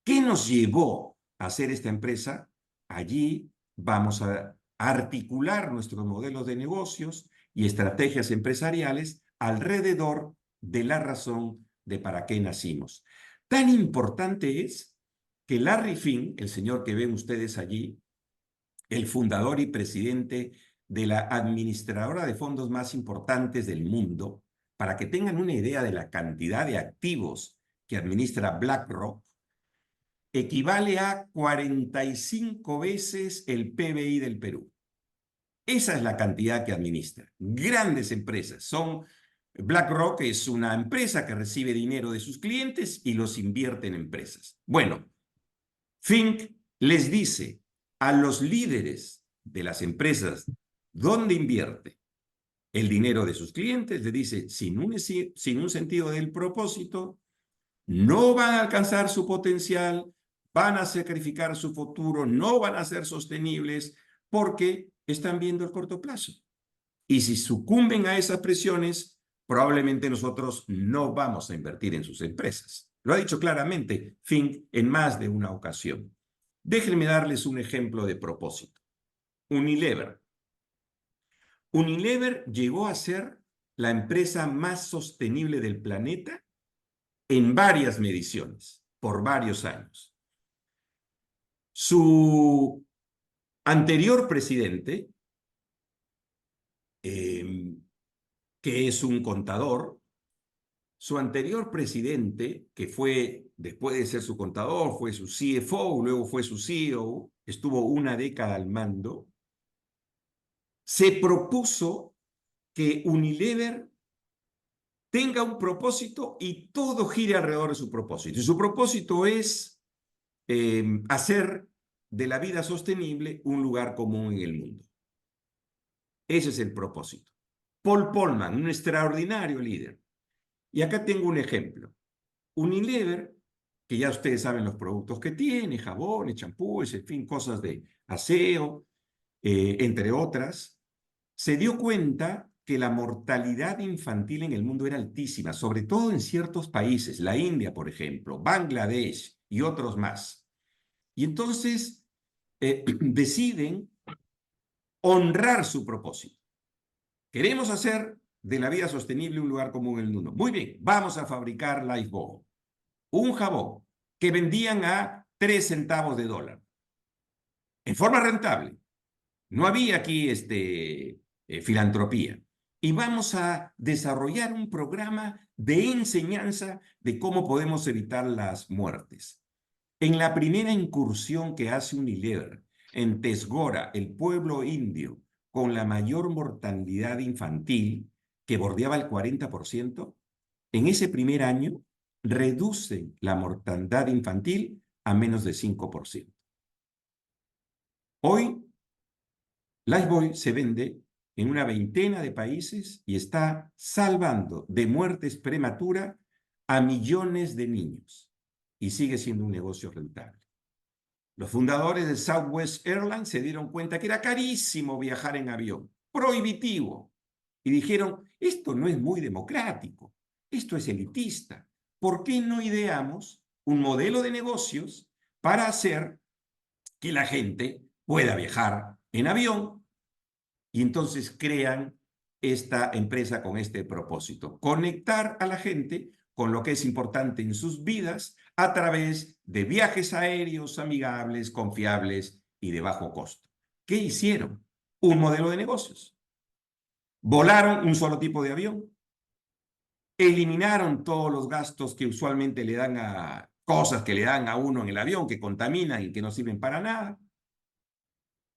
¿Qué nos llevó a hacer esta empresa? Allí vamos a articular nuestros modelos de negocios y estrategias empresariales alrededor de la razón de para qué nacimos. Tan importante es que Larry Fink, el señor que ven ustedes allí, el fundador y presidente de la administradora de fondos más importantes del mundo, para que tengan una idea de la cantidad de activos que administra BlackRock, equivale a 45 veces el PBI del Perú. Esa es la cantidad que administra. Grandes empresas. BlackRock es una empresa que recibe dinero de sus clientes y los invierte en empresas. Bueno, Fink les dice a los líderes de las empresas dónde invierte el dinero de sus clientes, le dice, sin un sentido del propósito, no van a alcanzar su potencial, van a sacrificar su futuro, no van a ser sostenibles porque están viendo el corto plazo. Y si sucumben a esas presiones, probablemente nosotros no vamos a invertir en sus empresas. Lo ha dicho claramente Fink en más de una ocasión. Déjenme darles un ejemplo de propósito. Unilever. Unilever llegó a ser la empresa más sostenible del planeta en varias mediciones, por varios años. Su anterior presidente, que es un contador, su anterior presidente, que fue, después de ser su contador, fue su CFO, luego fue su CEO, estuvo una década al mando, se propuso que Unilever tenga un propósito y todo gire alrededor de su propósito. Y su propósito es hacer de la vida sostenible un lugar común en el mundo. Ese es el propósito. Paul Polman, un extraordinario líder. Y acá tengo un ejemplo. Unilever, que ya ustedes saben los productos que tiene, jabones, champúes, en fin, cosas de aseo, entre otras, se dio cuenta que la mortalidad infantil en el mundo era altísima, sobre todo en ciertos países, la India, por ejemplo, Bangladesh y otros más. Y entonces deciden honrar su propósito. Queremos hacer de la vida sostenible un lugar común en el mundo. Muy bien, vamos a fabricar Lifebuoy, un jabón que vendían a 3 centavos de dólar, en forma rentable. No había aquí filantropía. Y vamos a desarrollar un programa de enseñanza de cómo podemos evitar las muertes. En la primera incursión que hace Unilever en Tesgora, el pueblo indio con la mayor mortalidad infantil, que bordeaba el 40%, en ese primer año reducen la mortalidad infantil a menos de 5%. Hoy, Lifebuoy se vende en una veintena de países y está salvando de muertes prematuras a millones de niños y sigue siendo un negocio rentable. Los fundadores de Southwest Airlines se dieron cuenta que era carísimo viajar en avión, prohibitivo, y dijeron, esto no es muy democrático, esto es elitista. ¿Por qué no ideamos un modelo de negocios para hacer que la gente pueda viajar en avión? Y entonces crean esta empresa con este propósito, conectar a la gente con lo que es importante en sus vidas a través de viajes aéreos amigables, confiables y de bajo costo. ¿Qué hicieron? Un modelo de negocios. Volaron un solo tipo de avión. Eliminaron todos los gastos que usualmente le dan a cosas que le dan a uno en el avión, que contaminan y que no sirven para nada.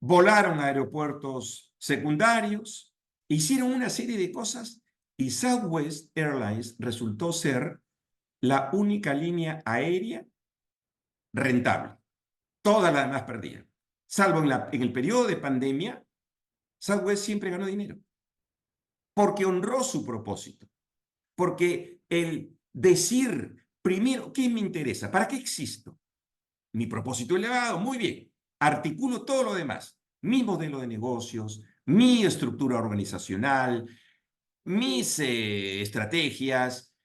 Volaron a aeropuertos secundarios, hicieron una serie de cosas y Southwest Airlines resultó ser la única línea aérea rentable. Todas las demás perdían. Salvo en el periodo de pandemia, Southwest siempre ganó dinero. Porque honró su propósito. Porque el decir, primero, ¿qué me interesa? ¿Para qué existo? Mi propósito elevado, muy bien. Articulo todo lo demás. Mi modelo de negocios, mi estructura organizacional, mis estrategias,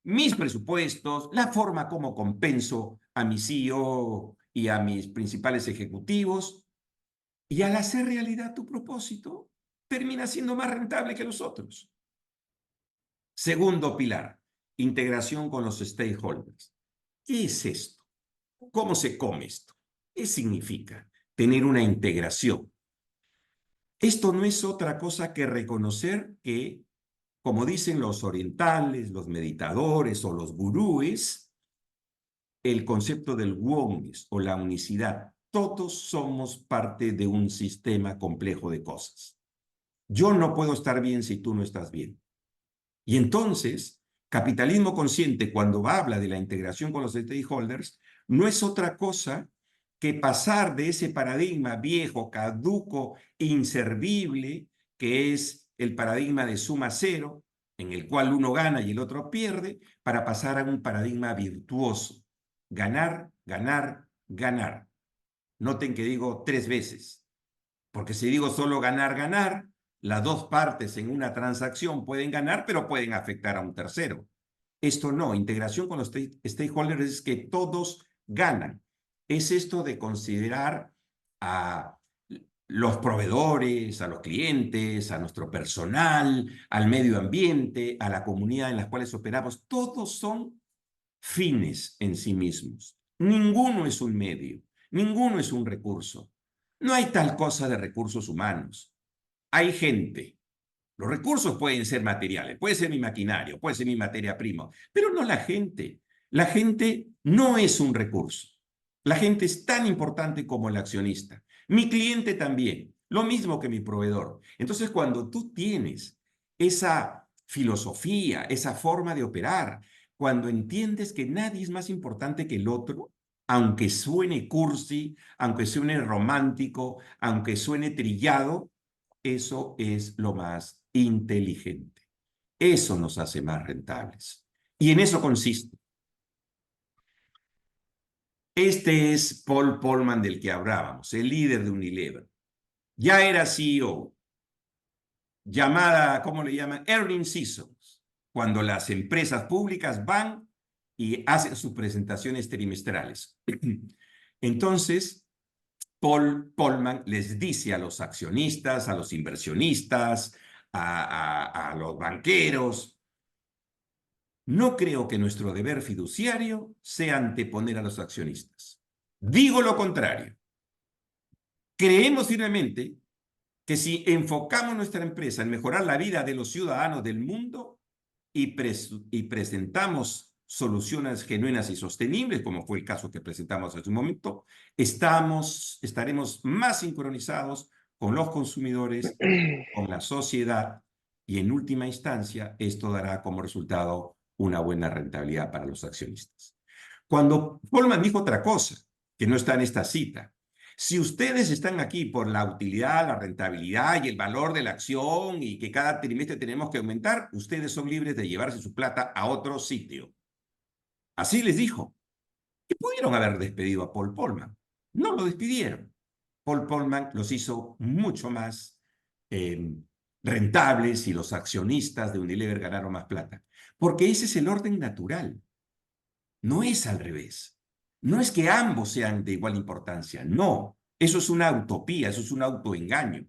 mis presupuestos, la forma como compenso a mi CEO y a mis principales ejecutivos. Y al hacer realidad tu propósito, termina siendo más rentable que los otros. Segundo pilar, integración con los stakeholders. ¿Qué es esto? ¿Cómo se come esto? ¿Qué significa tener una integración? Esto no es otra cosa que reconocer que, como dicen los orientales, los meditadores o los gurúes, el concepto del oneness o la unicidad. Todos somos parte de un sistema complejo de cosas. Yo no puedo estar bien si tú no estás bien. Y entonces, capitalismo consciente, cuando habla de la integración con los stakeholders, no es otra cosa que pasar de ese paradigma viejo, caduco, inservible, que es el paradigma de suma cero, en el cual uno gana y el otro pierde, para pasar a un paradigma virtuoso. Ganar, ganar, ganar. Noten que digo 3 veces, porque si digo solo ganar, ganar, las dos partes en una transacción pueden ganar, pero pueden afectar a un tercero. Esto no, integración con los stakeholders es que todos ganan. Es esto de considerar a los proveedores, a los clientes, a nuestro personal, al medio ambiente, a la comunidad en la cual operamos. Todos son fines en sí mismos. Ninguno es un medio, ninguno es un recurso. No hay tal cosa de recursos humanos. Hay gente. Los recursos pueden ser materiales, puede ser mi maquinario, puede ser mi materia prima, pero no la gente. La gente no es un recurso. La gente es tan importante como el accionista. Mi cliente también, lo mismo que mi proveedor. Entonces, cuando tú tienes esa filosofía, esa forma de operar, cuando entiendes que nadie es más importante que el otro, aunque suene cursi, aunque suene romántico, aunque suene trillado, eso es lo más inteligente. Eso nos hace más rentables. Y en eso consiste. Este es Paul Polman del que hablábamos, el líder de Unilever. Ya era CEO, llamada, ¿cómo le llaman? Earning Seasons, cuando las empresas públicas van y hacen sus presentaciones trimestrales. Entonces, Paul Polman les dice a los accionistas, a los inversionistas, a los banqueros, no creo que nuestro deber fiduciario sea anteponer a los accionistas. Digo lo contrario. Creemos firmemente que si enfocamos nuestra empresa en mejorar la vida de los ciudadanos del mundo y presentamos soluciones genuinas y sostenibles, como fue el caso que presentamos hace un momento, estaremos más sincronizados con los consumidores, con la sociedad, y en última instancia esto dará como resultado una buena rentabilidad para los accionistas. Cuando Polman dijo otra cosa, que no está en esta cita, si ustedes están aquí por la utilidad, la rentabilidad y el valor de la acción y que cada trimestre tenemos que aumentar, ustedes son libres de llevarse su plata a otro sitio. Así les dijo. Y pudieron haber despedido a Paul Polman. No lo despidieron. Paul Polman los hizo mucho más rentables y los accionistas de Unilever ganaron más plata. Porque ese es el orden natural. No es al revés. No es que ambos sean de igual importancia. No. Eso es una utopía, eso es un autoengaño.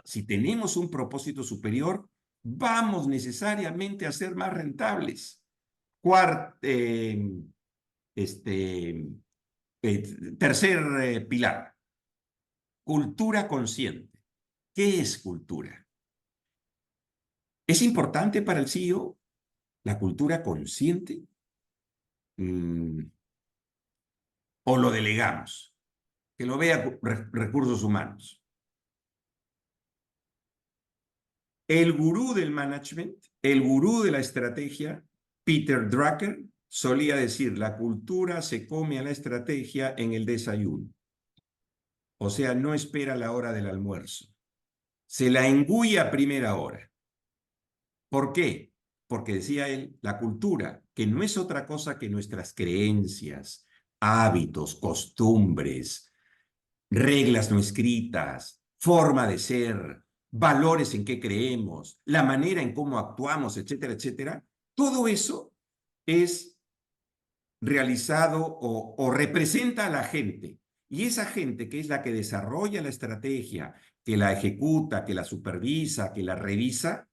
Si tenemos un propósito superior, vamos necesariamente a ser más rentables. Tercer pilar, cultura consciente. ¿Qué es cultura? ¿Es importante para el CEO la cultura consciente? ¿O lo delegamos? Que lo vea recursos humanos. El gurú del management, el gurú de la estrategia, Peter Drucker, solía decir, la cultura se come a la estrategia en el desayuno. O sea, no espera la hora del almuerzo. Se la engulla a primera hora. ¿Por qué? Porque decía él, la cultura, que no es otra cosa que nuestras creencias, hábitos, costumbres, reglas no escritas, forma de ser, valores en que creemos, la manera en cómo actuamos, etcétera, etcétera, todo eso es realizado o representa a la gente. Y esa gente que es la que desarrolla la estrategia, que la ejecuta, que la supervisa, que la revisa,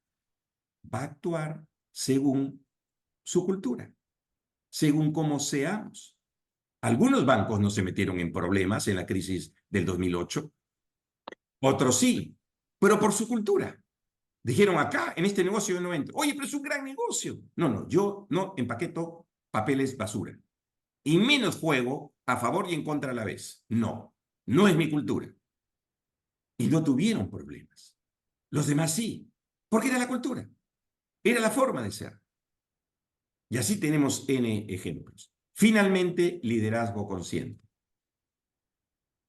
va a actuar según su cultura, según cómo seamos. Algunos bancos no se metieron en problemas en la crisis del 2008, otros sí, pero por su cultura. Dijeron acá, en este negocio yo no entro. Oye, pero es un gran negocio. No, no, yo no empaqueto papeles basura. Y menos juego a favor y en contra a la vez. No, no es mi cultura. Y no tuvieron problemas. Los demás sí, porque era la cultura, era la forma de ser. Y así tenemos N ejemplos. Finalmente, liderazgo consciente.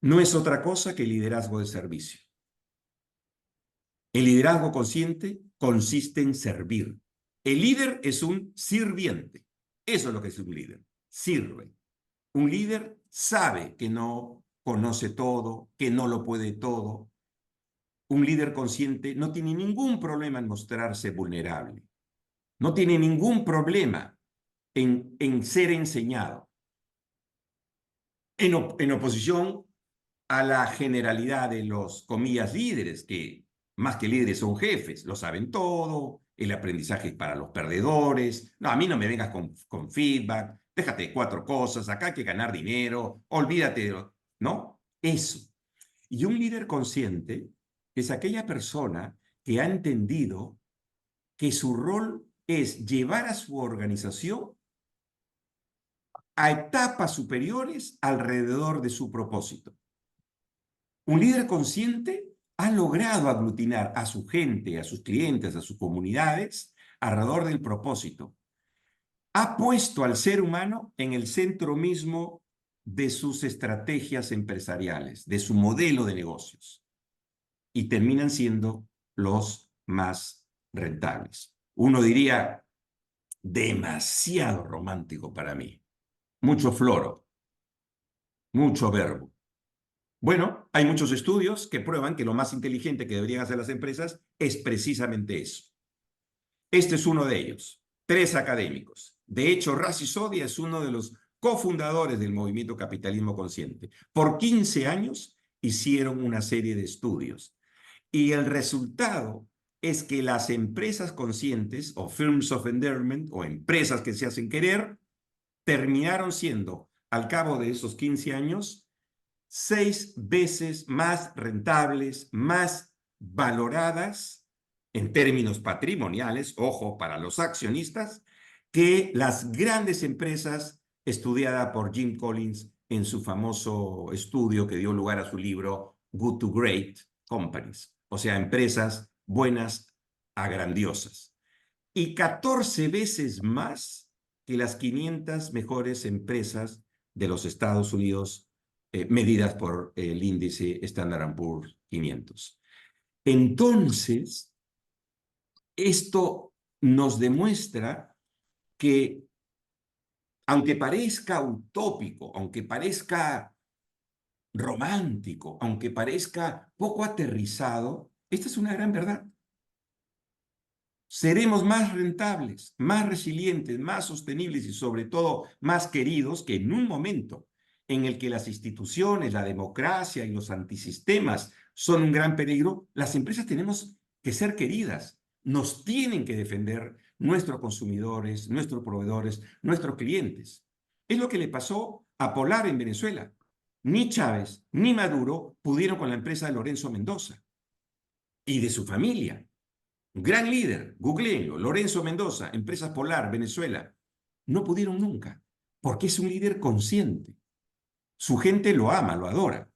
No es otra cosa que liderazgo de servicio. El liderazgo consciente consiste en servir. El líder es un sirviente. Eso es lo que es un líder. Sirve. Un líder sabe que no conoce todo, que no lo puede todo. Un líder consciente no tiene ningún problema en mostrarse vulnerable. No tiene ningún problema en ser enseñado. En oposición a la generalidad de los, comillas, líderes, que más que líderes son jefes, lo saben todo, el aprendizaje es para los perdedores, no, a mí no me vengas con feedback, déjate de 4 cosas, acá hay que ganar dinero, olvídate, ¿no? Eso. Y un líder consciente es aquella persona que ha entendido que su rol es llevar a su organización a etapas superiores alrededor de su propósito. Un líder consciente ha logrado aglutinar a su gente, a sus clientes, a sus comunidades alrededor del propósito. Ha puesto al ser humano en el centro mismo de sus estrategias empresariales, de su modelo de negocios. Y terminan siendo los más rentables. Uno diría, demasiado romántico para mí. Mucho floro, mucho verbo. Bueno, hay muchos estudios que prueban que lo más inteligente que deberían hacer las empresas es precisamente eso. Este es uno de ellos. 3 académicos. De hecho, Raz Sisodia es uno de los cofundadores del movimiento Capitalismo Consciente. Por 15 años hicieron una serie de estudios. Y el resultado es que las empresas conscientes, o firms of endearment, o empresas que se hacen querer, terminaron siendo, al cabo de esos 15 años, 6 veces más rentables, más valoradas en términos patrimoniales, ojo, para los accionistas, que las grandes empresas estudiadas por Jim Collins en su famoso estudio que dio lugar a su libro Good to Great Companies, o sea, empresas buenas a grandiosas. Y 14 veces más que las 500 mejores empresas de los Estados Unidos medidas por el índice Standard & Poor's 500. Entonces, esto nos demuestra que, aunque parezca utópico, aunque parezca romántico, aunque parezca poco aterrizado, esta es una gran verdad. Seremos más rentables, más resilientes, más sostenibles y sobre todo más queridos que en un momento en el que las instituciones, la democracia y los antisistemas son un gran peligro. Las empresas tenemos que ser queridas, nos tienen que defender nuestros consumidores, nuestros proveedores, nuestros clientes. Es lo que le pasó a Polar en Venezuela. Ni Chávez ni Maduro pudieron con la empresa de Lorenzo Mendoza y de su familia. Gran líder, googleenlo, Lorenzo Mendoza, Empresas Polar, Venezuela. No pudieron nunca, porque es un líder consciente. Su gente lo ama, lo adora.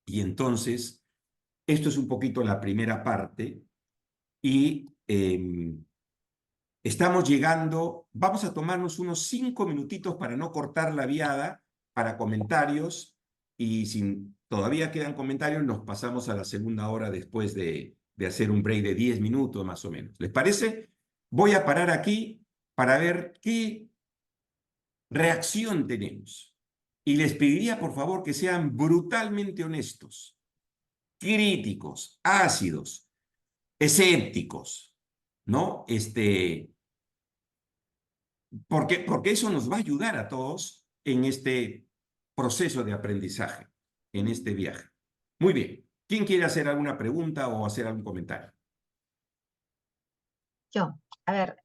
Y entonces, esto es un poquito la primera parte y estamos llegando, vamos a tomarnos unos 5 minutitos para no cortar la viada, para comentarios, y si todavía quedan comentarios, nos pasamos a la segunda hora después de hacer un break de 10 minutos más o menos. ¿Les parece? Voy a parar aquí para ver qué reacción tenemos. Y les pediría, por favor, que sean brutalmente honestos, críticos, ácidos, escépticos, ¿no? Porque eso nos va a ayudar a todos en este proceso de aprendizaje, en este viaje. Muy bien. ¿Quién quiere hacer alguna pregunta o hacer algún comentario? Yo, a ver,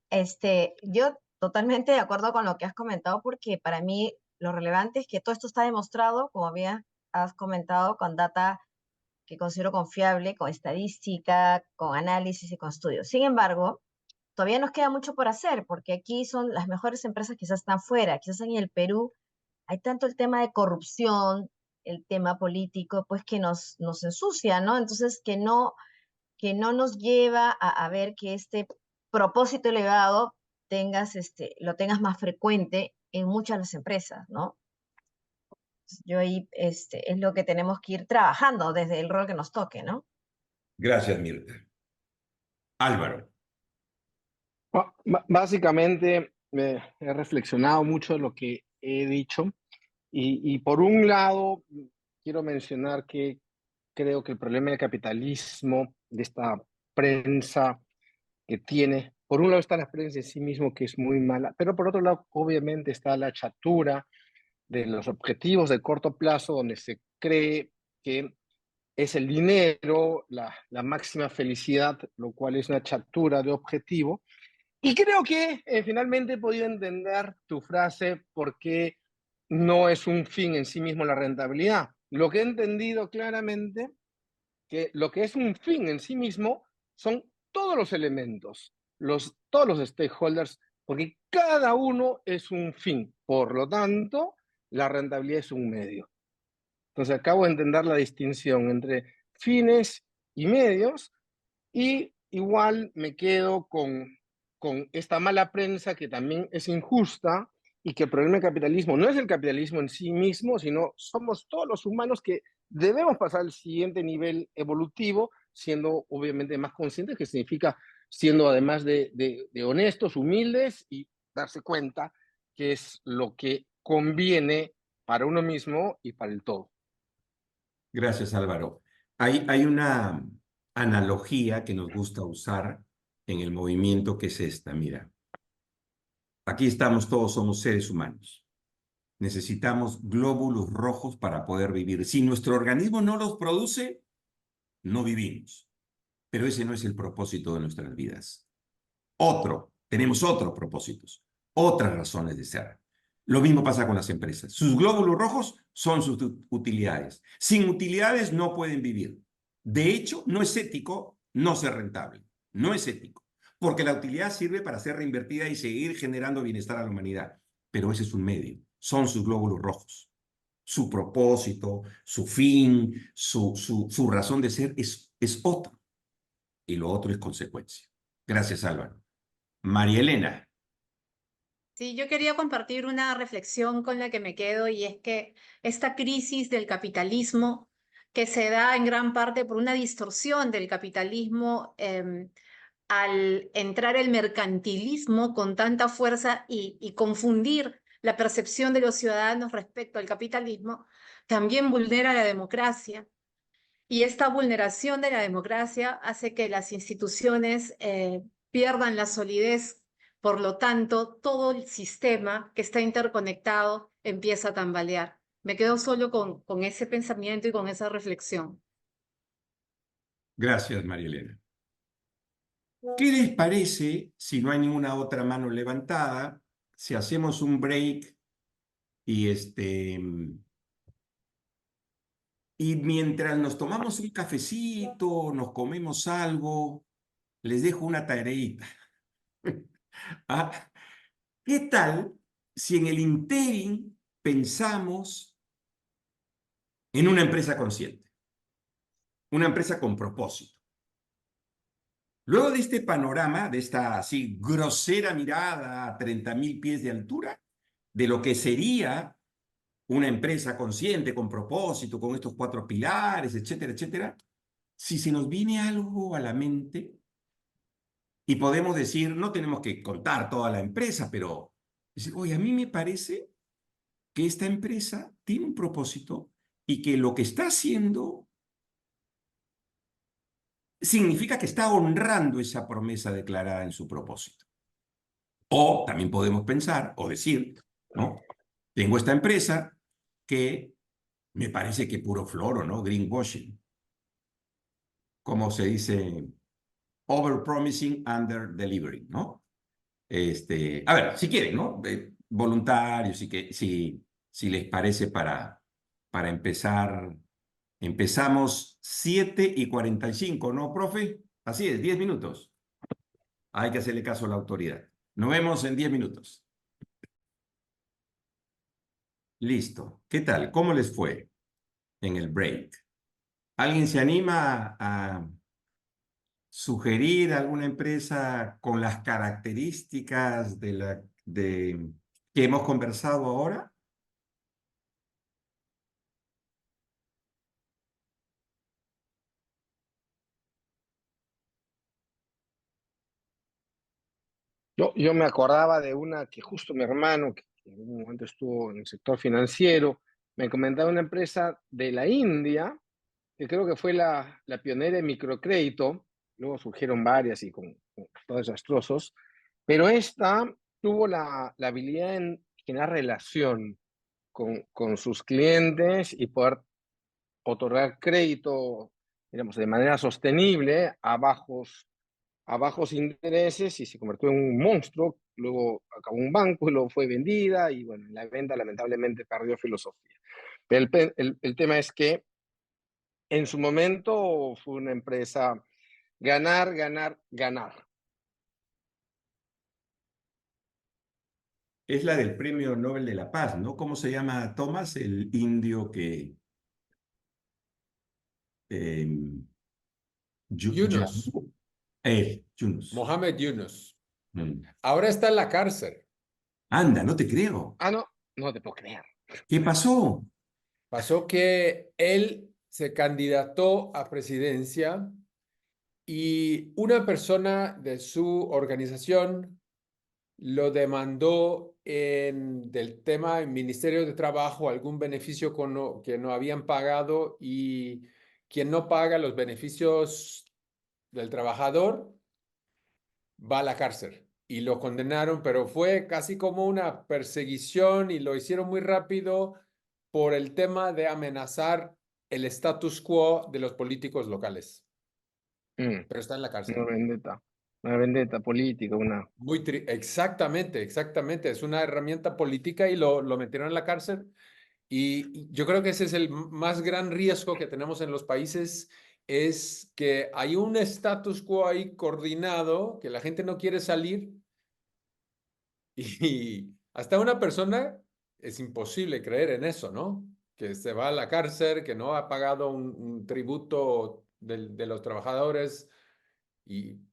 yo totalmente de acuerdo con lo que has comentado, porque para mí lo relevante es que todo esto está demostrado, como bien has comentado, con data que considero confiable, con estadística, con análisis y con estudios. Sin embargo, todavía nos queda mucho por hacer, porque aquí son las mejores empresas, quizás están fuera, quizás en el Perú hay tanto el tema de corrupción, el tema político, pues que nos ensucia, ¿no? Entonces, que no nos lleva a ver que este propósito elevado lo tengas más frecuente en muchas de las empresas, ¿no? Yo ahí, es lo que tenemos que ir trabajando desde el rol que nos toque, ¿no? Gracias, Mirta. Álvaro. Básicamente, he reflexionado mucho de lo que he dicho y por un lado, quiero mencionar que creo que el problema del capitalismo, de esta prensa que tiene, por un lado está la prensa en sí mismo, que es muy mala, pero por otro lado, obviamente está la chatura de los objetivos de corto plazo, donde se cree que es el dinero, la máxima felicidad, lo cual es una chatura de objetivo. Y creo que finalmente he podido entender tu frase, porque no es un fin en sí mismo la rentabilidad. Lo que he entendido claramente, que lo que es un fin en sí mismo son todos los elementos, todos los stakeholders, porque cada uno es un fin. Por lo tanto, la rentabilidad es un medio. Entonces acabo de entender la distinción entre fines y medios, y igual me quedo con esta mala prensa que también es injusta, y que el problema del capitalismo no es el capitalismo en sí mismo, sino somos todos los humanos que debemos pasar al siguiente nivel evolutivo, siendo obviamente más conscientes, que significa siendo además de honestos, humildes, y darse cuenta que es lo que conviene para uno mismo y para el todo. Gracias, Álvaro. Hay una analogía que nos gusta usar en el movimiento, que es esta, mira. Aquí estamos todos, somos seres humanos. Necesitamos glóbulos rojos para poder vivir. Si nuestro organismo no los produce, no vivimos. Pero ese no es el propósito de nuestras vidas. Tenemos otros propósitos, otras razones de ser. Lo mismo pasa con las empresas. Sus glóbulos rojos son sus utilidades. Sin utilidades no pueden vivir. De hecho, no es ético no ser rentable. No es ético. Porque la utilidad sirve para ser reinvertida y seguir generando bienestar a la humanidad. Pero ese es un medio. Son sus glóbulos rojos. Su propósito, su fin, su razón de ser es otro. Y lo otro es consecuencia. Gracias, Álvaro. María Elena. Sí, yo quería compartir una reflexión con la que me quedo, y es que esta crisis del capitalismo, que se da en gran parte por una distorsión del capitalismo al entrar el mercantilismo con tanta fuerza y confundir la percepción de los ciudadanos respecto al capitalismo, también vulnera la democracia. Y esta vulneración de la democracia hace que las instituciones pierdan la solidez. Por lo tanto, todo el sistema que está interconectado empieza a tambalear. Me quedo solo con ese pensamiento y con esa reflexión. Gracias, María Elena. ¿Qué les parece, si no hay ninguna otra mano levantada, si hacemos un break y y mientras nos tomamos un cafecito, nos comemos algo, les dejo una tareita? ¿Ah? ¿Qué tal si en el interín pensamos en una empresa consciente, una empresa con propósito? Luego de este panorama, de esta así grosera mirada a 30.000 pies de altura, de lo que sería una empresa consciente, con propósito, con estos 4 pilares, etcétera, etcétera, si se nos viene algo a la mente y podemos decir, no tenemos que contar toda la empresa, pero decir, oye, a mí me parece que esta empresa tiene un propósito y que lo que está haciendo significa que está honrando esa promesa declarada en su propósito. O también podemos pensar o decir, ¿no? Tengo esta empresa que me parece que puro floro, ¿no? Greenwashing. Como se dice, overpromising, under delivering, ¿no? A ver, si quieren, ¿no? Voluntarios, si les parece para empezar. Empezamos 7:45, ¿no, profe? Así es, 10 minutos. Hay que hacerle caso a la autoridad. Nos vemos en 10 minutos. Listo. ¿Qué tal? ¿Cómo les fue en el break? ¿Alguien se anima a sugerir alguna empresa con las características que hemos conversado ahora? Yo me acordaba de una que justo mi hermano, que en un momento estuvo en el sector financiero, me comentaba una empresa de la India, que creo que fue la pionera en microcrédito, luego surgieron varias y con resultados desastrosos, pero esta tuvo la habilidad en generar relación con sus clientes y poder otorgar crédito, digamos, de manera sostenible a bajos intereses y se convirtió en un monstruo. Luego acabó un banco y luego fue vendida y bueno, en la venta lamentablemente perdió filosofía. Pero el tema es que en su momento fue una empresa ganar, ganar, ganar. Es la del Premio Nobel de la Paz, ¿no? ¿Cómo se llama Thomas, el indio que... eh, Yunus, Yunus. Mohamed Yunus. Mm. Ahora está en la cárcel. Anda, no te creo. Ah, no, no te puedo creer. ¿Qué pasó? Pasó que él se candidató a presidencia y una persona de su organización lo demandó del tema en Ministerio de Trabajo, algún beneficio que no habían pagado y quien no paga los beneficios del trabajador va a la cárcel. Y lo condenaron, pero fue casi como una perseguición y lo hicieron muy rápido por el tema de amenazar el status quo de los políticos locales. Mm, Pero está en la cárcel. una vendetta política, una... Exactamente, exactamente. Es una herramienta política y lo metieron en la cárcel. Y yo creo que ese es el más gran riesgo que tenemos en los países, es que hay un status quo ahí coordinado, que la gente no quiere salir y hasta una persona es imposible creer en eso, ¿no? Que se va a la cárcel, que no ha pagado un tributo de los trabajadores,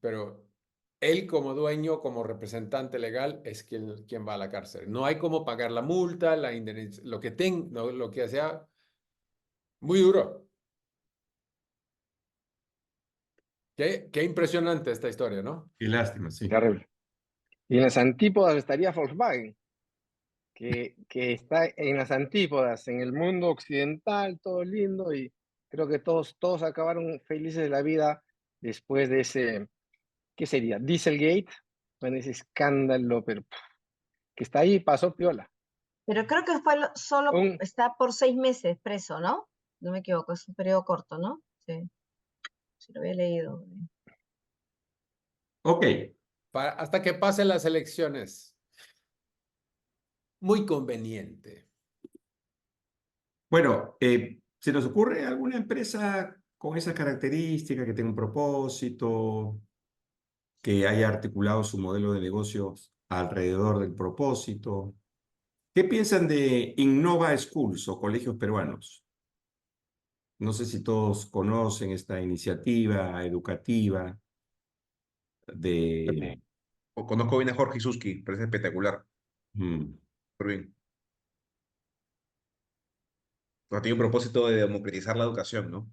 pero él como dueño, como representante legal, es quien va a la cárcel. No hay cómo pagar la multa, lo que sea. Muy duro. Qué impresionante esta historia, ¿no? Qué lástima, sí. Terrible. Y en las antípodas estaría Volkswagen, que está en las antípodas, en el mundo occidental, todo lindo, y creo que todos acabaron felices de la vida después de ese, ¿qué sería? Dieselgate, con ese escándalo, pero que está ahí, pasó piola. Pero creo que solo Un, está por 6 meses preso, ¿no? No me equivoco, es un periodo corto, ¿no? Sí, sí lo había leído. Ok. Hasta que pasen las elecciones. Muy conveniente. Bueno, ¿se nos ocurre alguna empresa con esa característica, que tenga un propósito, que haya articulado su modelo de negocios alrededor del propósito? ¿Qué piensan de Innova Schools o colegios peruanos? No sé si todos conocen esta iniciativa educativa de... Conozco bien a Jorge Isuski, parece espectacular. mm, Muy bien. O sea, tiene un propósito de democratizar la educación, ¿no?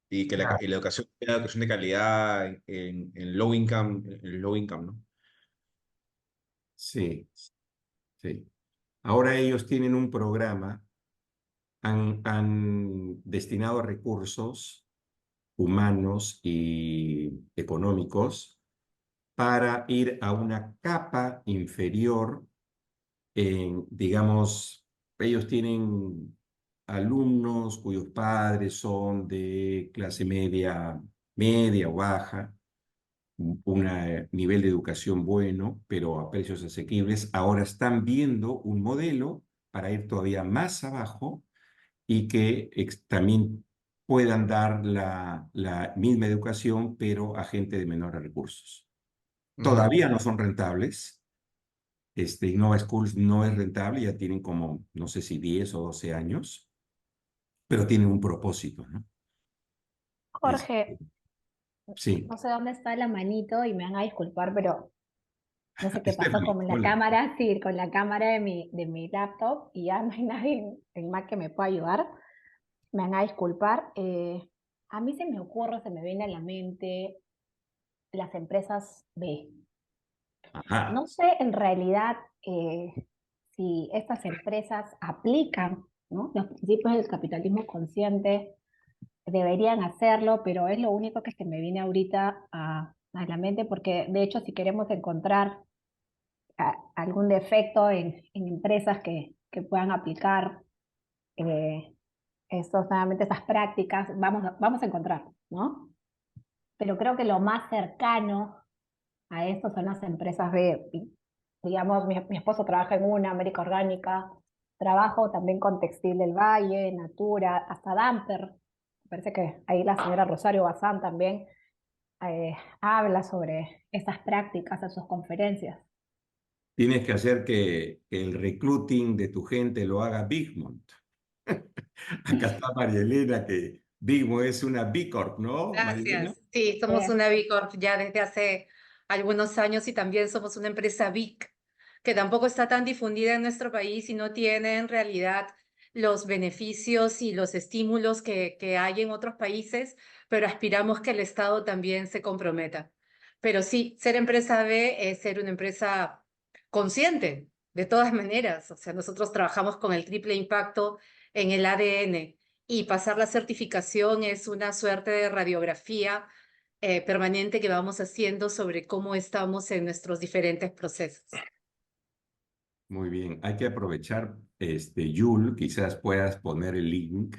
Y que y la educación sea educación de calidad en low income, ¿no? sí, sí. Ahora ellos tienen un programa, han destinado recursos humanos y económicos para ir a una capa inferior digamos, ellos tienen alumnos cuyos padres son de clase media, media o baja, un nivel de educación bueno, pero a precios asequibles. Ahora están viendo un modelo para ir todavía más abajo y que también puedan dar la misma educación, pero a gente de menores recursos. Todavía no son rentables. Innova Schools no es rentable, ya tienen como, no sé si 10 o 12 años, pero tienen un propósito, ¿no? Jorge, Sí. no sé dónde está la manito y me van a disculpar, pero no sé qué pasó Stephanie, con la hola. cámara, sí, con la cámara de mi laptop y ya no hay nadie en Mac que me pueda ayudar. Me van a disculpar. A mí se me viene a la mente las empresas B. Ajá. No sé en realidad si estas empresas aplican, ¿no?, los principios del capitalismo consciente. Deberían hacerlo, pero es lo único que se me viene ahorita a la mente, porque de hecho si queremos encontrar algún defecto en empresas que puedan aplicar eh, nuevamente estas prácticas, vamos a encontrar, ¿no? Pero creo que lo más cercano a esto son las empresas de, digamos, mi esposo trabaja en una, América Orgánica, trabajo también con Textil del Valle, Natura, hasta Damper. Me parece que ahí la señora Rosario Bazán también habla sobre estas prácticas en sus conferencias. Tienes que hacer que el recruiting de tu gente lo haga Bigmont. Acá está María Elena, que Bigmont es una B Corp, ¿no, María Elena? Gracias. Sí, somos Eh, una B Corp ya desde hace algunos años y también somos una empresa BIC, que tampoco está tan difundida en nuestro país y no tiene en realidad los beneficios y los estímulos que hay en otros países, pero aspiramos que el Estado también se comprometa. Pero sí, ser empresa B es ser una empresa consciente, de todas maneras. O sea, nosotros trabajamos con el triple impacto en el ADN y pasar la certificación es una suerte de radiografía permanente que vamos haciendo sobre cómo estamos en nuestros diferentes procesos. Muy bien, hay que aprovechar, Yul, quizás puedas poner el link,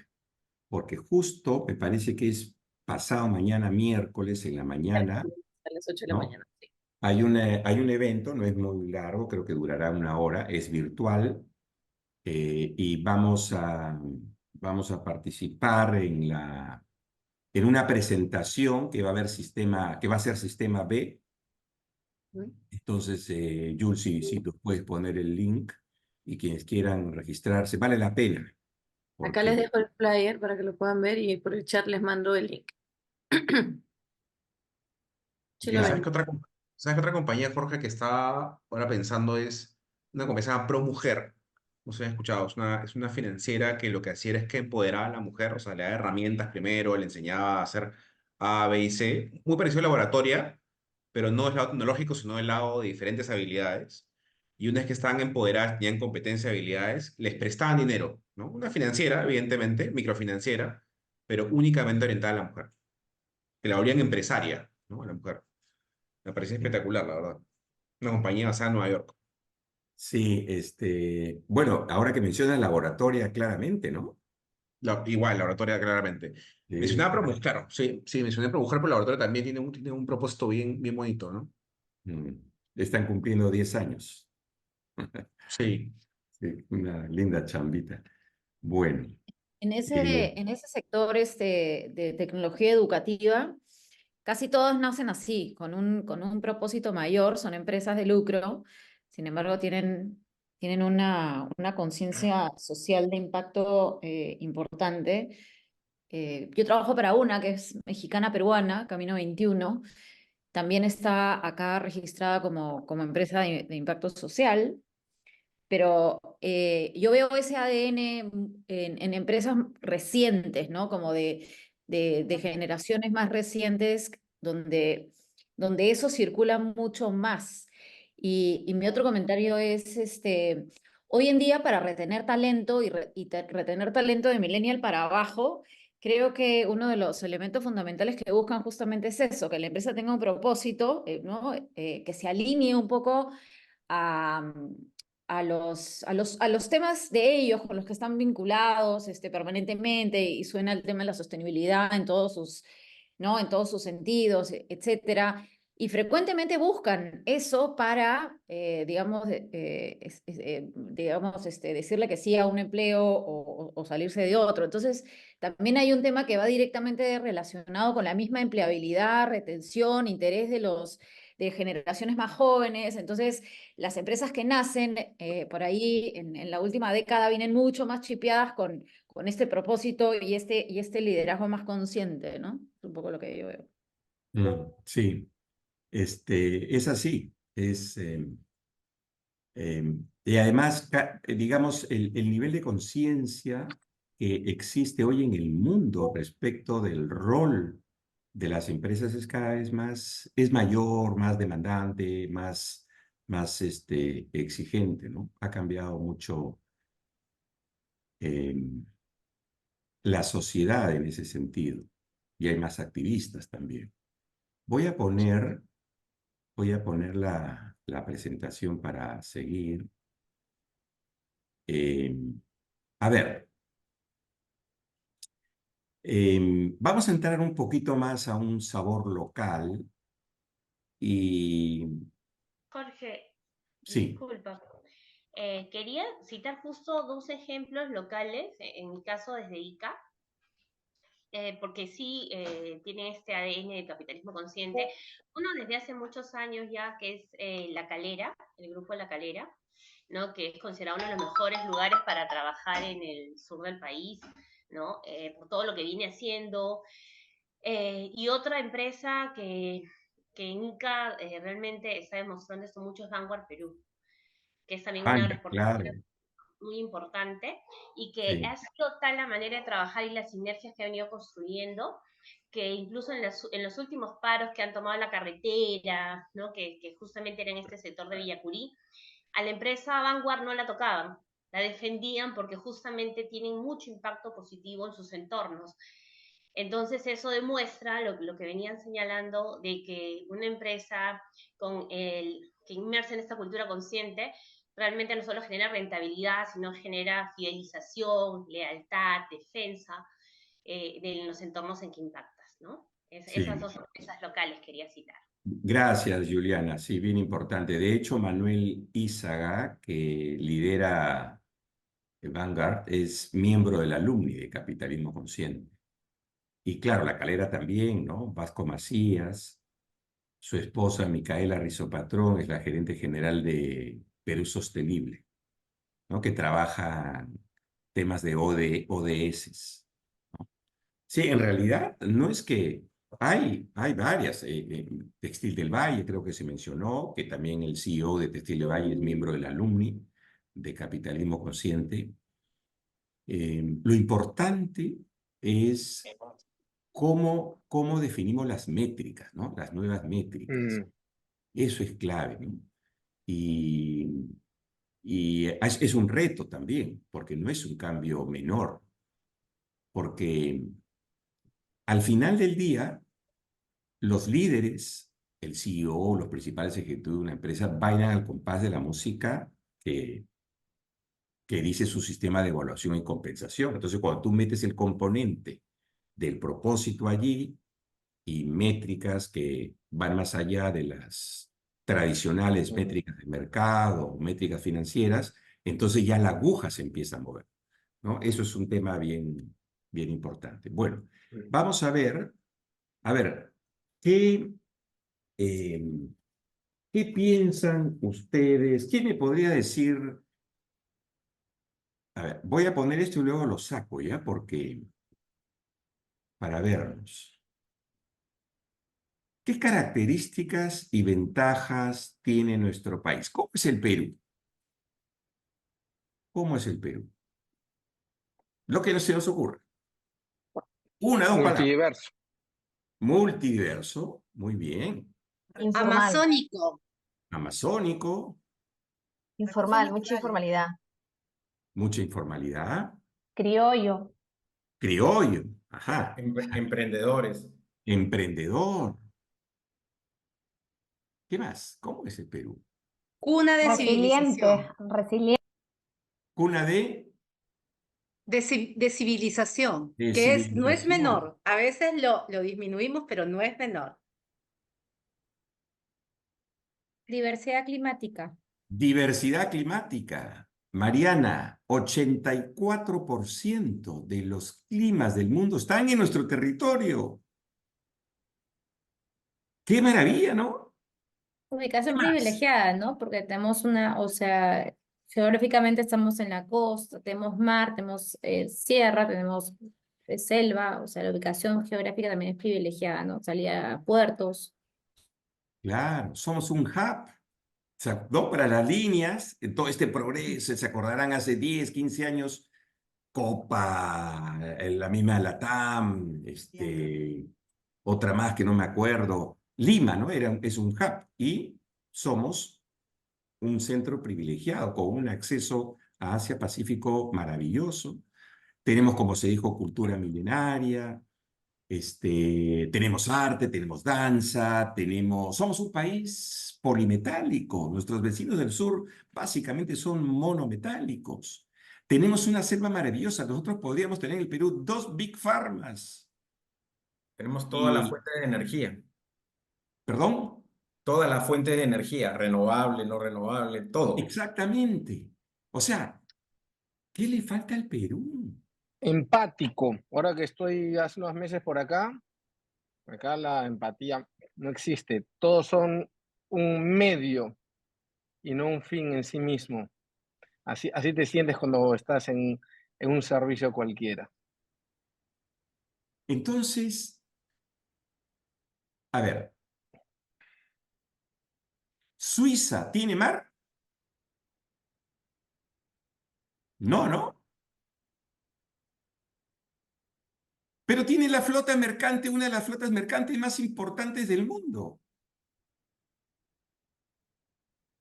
porque justo me parece que es pasado mañana, miércoles, en la mañana, A las 8 de la ¿no? mañana. Sí. Hay un evento, no es muy largo, creo que durará una hora, es virtual, y vamos a participar en una presentación que va a haber que va a ser sistema B. Entonces, Jules, si tú puedes poner el link y quienes quieran registrarse, vale la pena, Acá les porque dejo el flyer para que lo puedan ver y por el chat les mando el link. Sí lo ¿Y ya, ven. sabes qué otra compañía, Jorge, que está ahora pensando es una compañía que se llama ProMujer? No sé si has escuchado, es una financiera que lo que hacía es que empoderaba a la mujer, o sea, le daba herramientas primero, le enseñaba a hacer A, B y C, muy parecido a laboratoria, pero no del lado tecnológico, sino del lado de diferentes habilidades. Y una vez que estaban empoderadas, tenían competencia y habilidades, les prestaban dinero, ¿no? Una financiera, evidentemente, microfinanciera, pero únicamente orientada a la mujer. Que la volvían empresaria, ¿no? A la mujer. Me parece espectacular, la verdad. Una compañía basada en Nueva York. sí, bueno, ahora que mencionas laboratoria, claramente, ¿no? Igual, laboratoria, claramente. Sí. Mencionaba ProMujer, claro. Sí, sí, mencioné ProMujer, pero laboratorio también tiene un propósito bien, bien bonito, ¿no? Mm. Están cumpliendo 10 años. Sí. Sí, una linda chambita. Bueno, En eh, ese sector de tecnología educativa, casi todos nacen así, con un propósito mayor, son empresas de lucro, sin embargo tienen una conciencia social de impacto importante. Yo trabajo para una que es mexicana-peruana, Camino 21, también está acá registrada como empresa de impacto social, pero yo veo ese ADN en empresas recientes, ¿no? Como de generaciones más recientes, donde eso circula mucho más. Y mi otro comentario es, hoy en día para retener talento retener talento de millennial para abajo, creo que uno de los elementos fundamentales que buscan justamente es eso, que la empresa tenga un propósito, ¿no? Que se alinee un poco a, a los temas de ellos con los que están vinculados permanentemente, y suena el tema de la sostenibilidad en todos sus, ¿no? En todos sus sentidos, etcétera. Y frecuentemente buscan eso para, digamos, decirle que sí a un empleo o salirse de otro. Entonces, también hay un tema que va directamente relacionado con la misma empleabilidad, retención, interés de generaciones más jóvenes. Entonces, las empresas que nacen por ahí en la última década vienen mucho más chipeadas con este propósito y este liderazgo más consciente, ¿no? Es un poco lo que yo veo. Sí, es así. Y además, digamos, el nivel de conciencia que existe hoy en el mundo respecto del rol de las empresas es cada vez es mayor, más demandante, más exigente, ¿no? Ha cambiado mucho la sociedad en ese sentido y hay más activistas también. Voy a poner la presentación para seguir. A ver, vamos a entrar un poquito más a un sabor local y Jorge, sí, disculpa. Quería citar justo dos ejemplos locales, en mi caso desde Ica, porque sí tiene este ADN de capitalismo consciente. Uno desde hace muchos años ya, que es La Calera, el grupo La Calera, ¿no? Que es considerado uno de los mejores lugares para trabajar en el sur del país, ¿no? Por todo lo que viene haciendo. Y otra empresa que en Ica realmente está demostrando esto mucho es Vanguard Perú, que es también una claro, exportadora muy importante y que sí, ha sido tal la manera de trabajar y las sinergias que ha venido construyendo que incluso en los últimos paros que han tomado la carretera, ¿no? que justamente era en este sector de Villacurí, a la empresa Vanguard no la tocaban, la defendían porque justamente tienen mucho impacto positivo en sus entornos. Entonces eso demuestra lo que venían señalando de que una empresa que inmersa en esta cultura consciente realmente no solo genera rentabilidad, sino genera fidelización, lealtad, defensa de los entornos en que impactas, ¿no? Esas sí. dos empresas locales quería citar. Gracias, Juliana. Sí, bien importante. De hecho, Manuel Izaga, que lidera Vanguard, es miembro del alumni de Capitalismo Consciente. Y claro, La Calera también, ¿no? Vasco Macías, su esposa Micaela Rizopatrón es la gerente general de Perú Sostenible, ¿no? Que trabaja temas de ODS. Sí, en realidad no es que hay varias. Textil del Valle creo que se mencionó, que también el CEO de Textil del Valle es miembro del alumni de Capitalismo Consciente. Lo importante es cómo definimos las métricas, ¿no? Las nuevas métricas. Eso es clave, ¿no? Y, es un reto también, porque no es un cambio menor, porque al final del día, los líderes, el CEO, los principales ejecutivos de una empresa, bailan al compás de la música que dice su sistema de evaluación y compensación. Entonces, cuando tú metes el componente del propósito allí y métricas que van más allá de las tradicionales métricas de mercado, métricas financieras, entonces ya la aguja se empieza a mover, ¿no? Eso es un tema bien importante. Bueno, vamos a ver, ¿qué, eh, ¿qué piensan ustedes? ¿Quién me podría decir? A ver, voy a poner esto y luego lo saco, ¿ya? Porque, para vernos. ¿Qué características y ventajas tiene nuestro país? ¿Cómo es el Perú? ¿Cómo es el Perú? Lo que se nos ocurre. Una, dos palabras. Multiverso. Multiverso, muy bien. Informal, Amazónico. Amazónico, informal, mucha informalidad. mucha informalidad. Criollo. Criollo, ajá. Emprendedores. Emprendedor. ¿Qué más? ¿Cómo es el Perú? Cuna de civilización. Resiliente. Cuna de De civilización, que no es civilización. menor. A veces lo disminuimos, pero no es menor. Diversidad climática. Diversidad climática. Mariana, 84% de los climas del mundo están en nuestro territorio. ¡Qué maravilla!, ¿no? ¿Qué Ubicación más? privilegiada, ¿no? Porque tenemos una, o sea, geográficamente estamos en la costa, tenemos mar, tenemos sierra, tenemos selva, o sea, la ubicación geográfica también es privilegiada, ¿no? Salida a puertos. Claro, somos un hub. O sea, ¿no? Para las líneas, en todo este progreso, se acordarán hace 10, 15 años, Copa, la misma Latam, otra más que no me acuerdo, Lima, ¿no? Es un hub y somos un centro privilegiado con un acceso a Asia-Pacífico maravilloso. Tenemos, como se dijo, cultura milenaria, tenemos arte, tenemos danza, somos un país polimetálico. Nuestros vecinos del sur básicamente son monometálicos. Tenemos una selva maravillosa. Nosotros podríamos tener en el Perú 2 Big Pharmas. Tenemos toda la Y, fuente de energía. ¿perdón? Todas las fuentes de energía, renovable, no renovable, todo. Exactamente. O sea, ¿qué le falta al Perú? Empático. Ahora que estoy hace unos meses por acá la empatía no existe. Todos son un medio y no un fin en sí mismo. Así te sientes cuando estás en un servicio cualquiera. Entonces, a ver, ¿Suiza tiene mar? No, ¿no? Pero tiene la flota mercante, una de las flotas mercantes más importantes del mundo.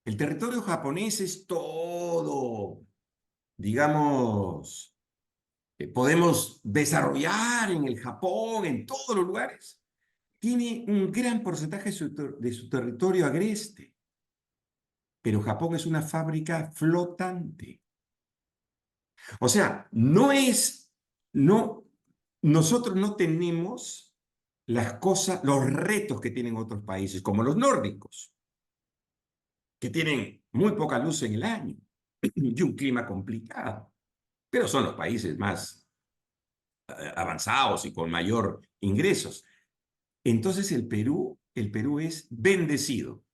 El territorio japonés es todo, digamos, podemos desarrollar en el Japón, en todos los lugares. Tiene un gran porcentaje de su territorio agreste. Pero Japón es una fábrica flotante. O sea, nosotros no tenemos las cosas, los retos que tienen otros países, como los nórdicos, que tienen muy poca luz en el año y un clima complicado, pero son los países más avanzados y con mayor ingresos. Entonces el Perú es bendecido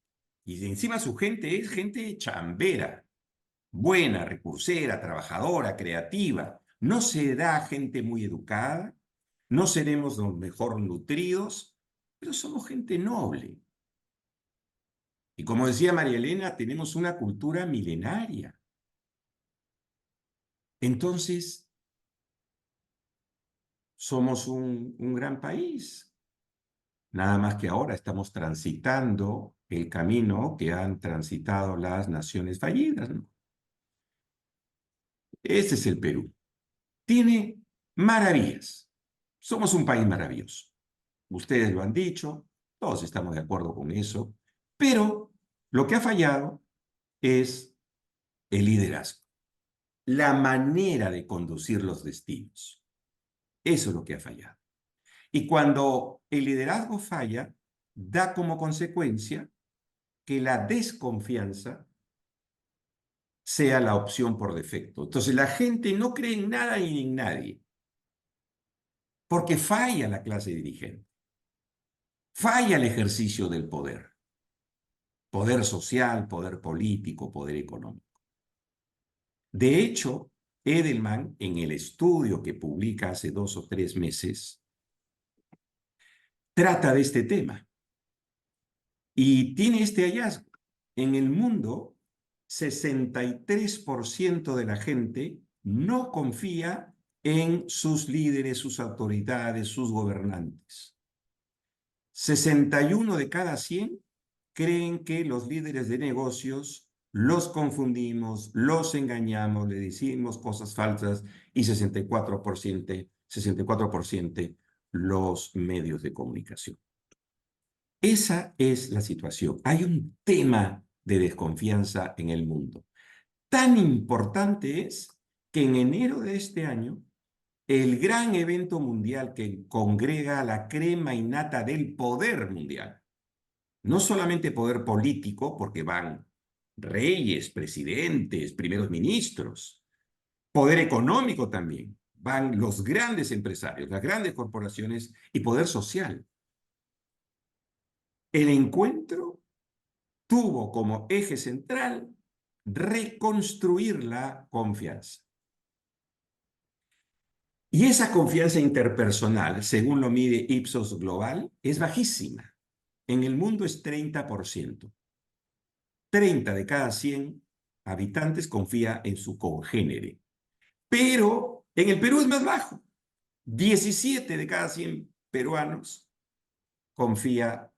y encima su gente es gente chambera, buena, recursera, trabajadora, creativa. No será gente muy educada, no seremos los mejor nutridos, pero somos gente noble. Y como decía María Elena, tenemos una cultura milenaria. Entonces, somos un gran país. Nada más que ahora estamos transitando el camino que han transitado las naciones fallidas, ¿no? Ese es el Perú. Tiene maravillas. Somos un país maravilloso. Ustedes lo han dicho, todos estamos de acuerdo con eso, pero lo que ha fallado es el liderazgo, la manera de conducir los destinos. Eso es lo que ha fallado. Y cuando el liderazgo falla, da como consecuencia que la desconfianza sea la opción por defecto. Entonces la gente no cree en nada ni en nadie, porque falla la clase dirigente, falla el ejercicio del poder, poder social, poder político, poder económico. De hecho, Edelman, en el estudio que publica hace 2 o 3 meses, trata de este tema y tiene este hallazgo. En el mundo, 63% de la gente no confía en sus líderes, sus autoridades, sus gobernantes. 61 de cada 100 creen que los líderes de negocios los confundimos, los engañamos, le decimos cosas falsas y 64% los medios de comunicación. Esa es la situación. Hay un tema de desconfianza en el mundo. Tan importante es que en enero de este año, el gran evento mundial que congrega a la crema innata del poder mundial, No solamente poder político, porque van reyes, presidentes, primeros ministros, poder económico también, van los grandes empresarios, las grandes corporaciones y poder social. El encuentro tuvo como eje central reconstruir la confianza. Y esa confianza interpersonal, según lo mide Ipsos Global, es bajísima. En el mundo es 30%. 30 de cada 100 habitantes confía en su congénere. Pero en el Perú es más bajo. 17 de cada 100 peruanos confía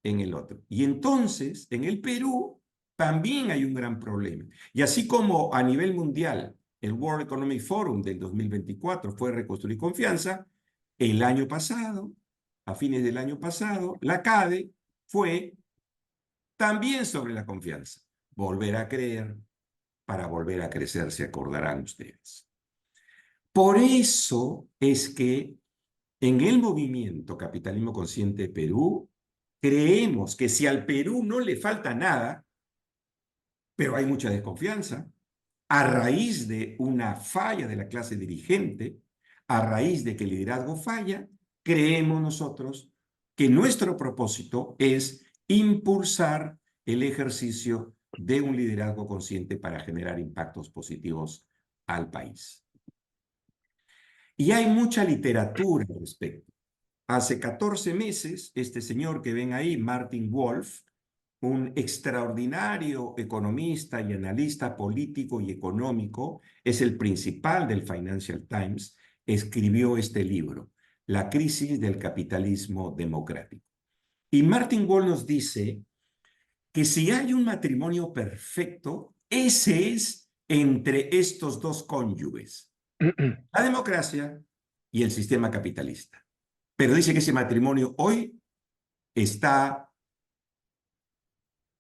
en el otro. Y entonces, en el Perú también hay un gran problema. Y así como a nivel mundial, el World Economic Forum del 2024 fue reconstruir confianza, el año pasado, a fines del año pasado, la CADE fue también sobre la confianza. Volver a creer para volver a crecer, se acordarán ustedes. Por eso es que en el movimiento Capitalismo Consciente Perú, creemos que si al Perú no le falta nada, pero hay mucha desconfianza, a raíz de una falla de la clase dirigente, a raíz de que el liderazgo falla, creemos nosotros que nuestro propósito es impulsar el ejercicio de un liderazgo consciente para generar impactos positivos al país. Y hay mucha literatura al respecto. Hace 14 meses, este señor que ven ahí, Martin Wolf, un extraordinario economista y analista político y económico, es el principal del Financial Times, escribió este libro, La crisis del capitalismo democrático. Y Martin Wolf nos dice que si hay un matrimonio perfecto, ese es entre estos dos cónyuges, la democracia y el sistema capitalista. Pero dice que ese matrimonio hoy está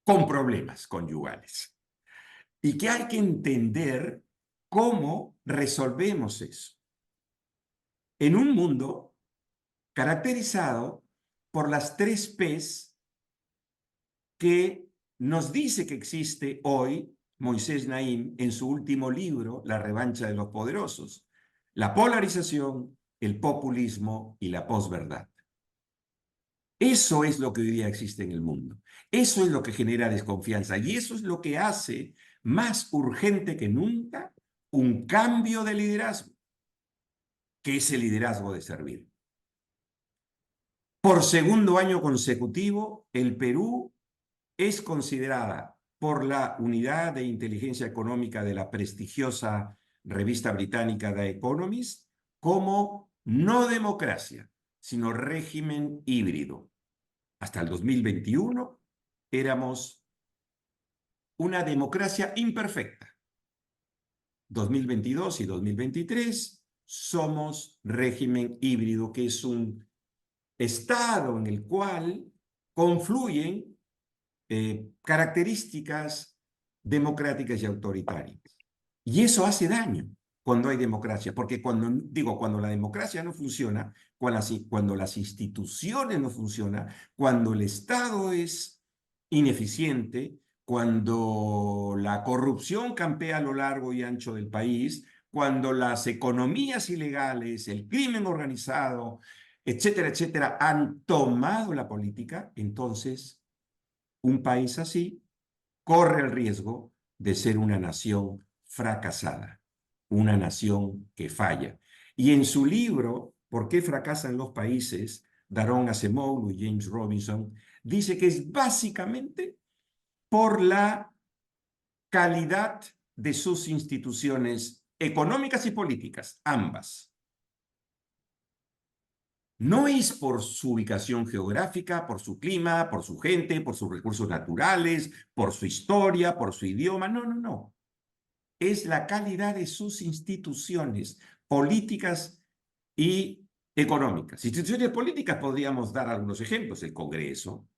con problemas conyugales y que hay que entender cómo resolvemos eso. En un mundo caracterizado por las 3 P's que nos dice que existe hoy Moisés Naim en su último libro, La revancha de los poderosos: la polarización, el populismo y la posverdad. Eso es lo que hoy día existe en el mundo. Eso es lo que genera desconfianza y eso es lo que hace más urgente que nunca un cambio de liderazgo, que es el liderazgo de servir. Por segundo año consecutivo, el Perú es considerada por la Unidad de Inteligencia Económica de la prestigiosa revista británica The Economist como no democracia, sino régimen híbrido. Hasta el 2021 éramos una democracia imperfecta. 2022 y 2023 somos régimen híbrido, que es un estado en el cual confluyen características democráticas y autoritarias. Y eso hace daño cuando hay democracia, porque cuando la democracia no funciona, cuando las instituciones no funcionan, cuando el Estado es ineficiente, cuando la corrupción campea a lo largo y ancho del país, cuando las economías ilegales, el crimen organizado, etcétera, etcétera, han tomado la política, entonces un país así corre el riesgo de ser una nación fracasada, una nación que falla. Y en su libro, ¿Por qué fracasan los países?, Daron Acemoglu y James Robinson, dice que es básicamente por la calidad de sus instituciones económicas y políticas, ambas. No es por su ubicación geográfica, por su clima, por su gente, por sus recursos naturales, por su historia, por su idioma. No, no, no. Es la calidad de sus instituciones políticas y económicas. Instituciones políticas podríamos dar algunos ejemplos: el Congreso,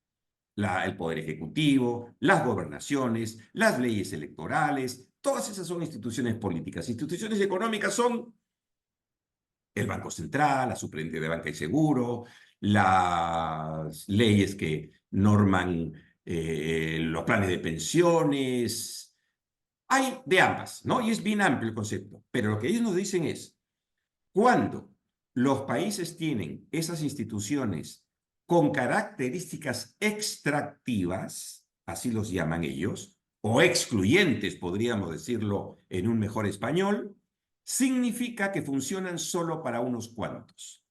el Poder Ejecutivo, las gobernaciones, las leyes electorales. Todas esas son instituciones políticas. Instituciones económicas son el Banco Central, la Superintendencia de Banca y Seguro, las leyes que norman los planes de pensiones. Hay de ambas, ¿no? Y es bien amplio el concepto. Pero lo que ellos nos dicen es, cuando los países tienen esas instituciones con características extractivas, así los llaman ellos, o excluyentes, podríamos decirlo en un mejor español, significa que funcionan solo para unos cuantos.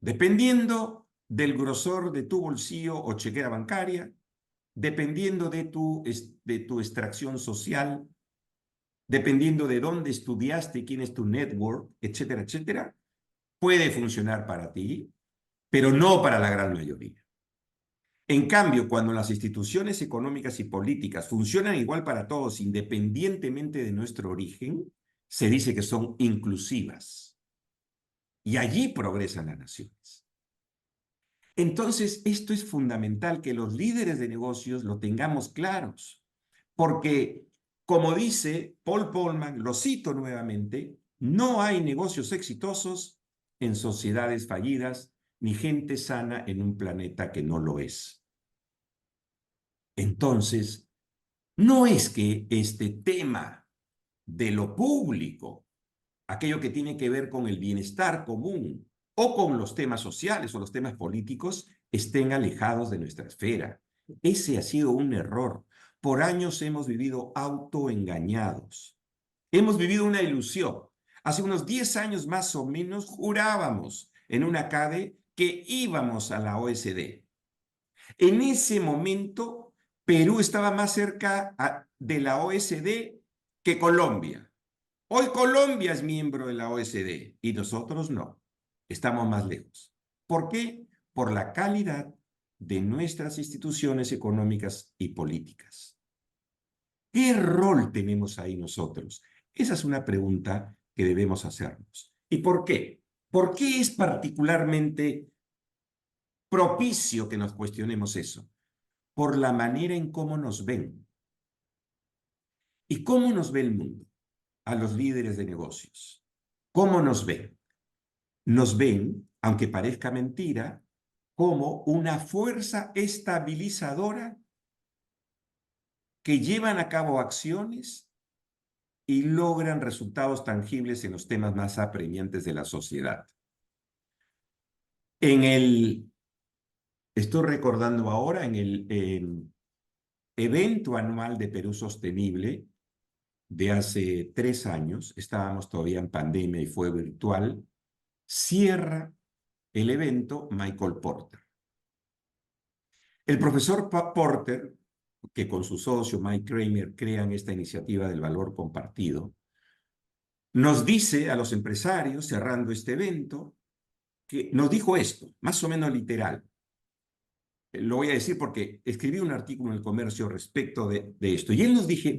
Dependiendo del grosor de tu bolsillo o chequera bancaria, dependiendo de tu extracción social, dependiendo de dónde estudiaste, quién es tu network, etcétera, etcétera, puede funcionar para ti, pero no para la gran mayoría. En cambio, cuando las instituciones económicas y políticas funcionan igual para todos, independientemente de nuestro origen, se dice que son inclusivas. Y allí progresan las naciones. Entonces, esto es fundamental que los líderes de negocios lo tengamos claros, porque, como dice Paul Polman, lo cito nuevamente, no hay negocios exitosos en sociedades fallidas, ni gente sana en un planeta que no lo es. Entonces, no es que este tema de lo público, aquello que tiene que ver con el bienestar común o con los temas sociales o los temas políticos, estén alejados de nuestra esfera. Ese ha sido un error. Por años hemos vivido autoengañados. Hemos vivido una ilusión. Hace unos 10 años más o menos jurábamos en una CADE que íbamos a la OSD. En ese momento, Perú estaba más cerca de la OSD que Colombia. Hoy Colombia es miembro de la OSD y nosotros no. Estamos más lejos. ¿Por qué? Por la calidad de nuestras instituciones económicas y políticas. ¿Qué rol tenemos ahí nosotros? Esa es una pregunta que debemos hacernos. ¿Y por qué? ¿Por qué es particularmente propicio que nos cuestionemos eso? Por la manera en cómo nos ven. ¿Y cómo nos ve el mundo? A los líderes de negocios. ¿Cómo nos ven? Nos ven, aunque parezca mentira, como una fuerza estabilizadora que llevan a cabo acciones y logran resultados tangibles en los temas más apremiantes de la sociedad. Estoy recordando ahora, en el evento anual de Perú Sostenible de hace 3 años, estábamos todavía en pandemia y fue virtual, cierra el evento Michael Porter. El profesor Porter, que con su socio Mike Kramer crean esta iniciativa del valor compartido, nos dice a los empresarios, cerrando este evento, que nos dijo esto, más o menos literal. Lo voy a decir porque escribí un artículo en El Comercio respecto de esto. Y él nos dijo,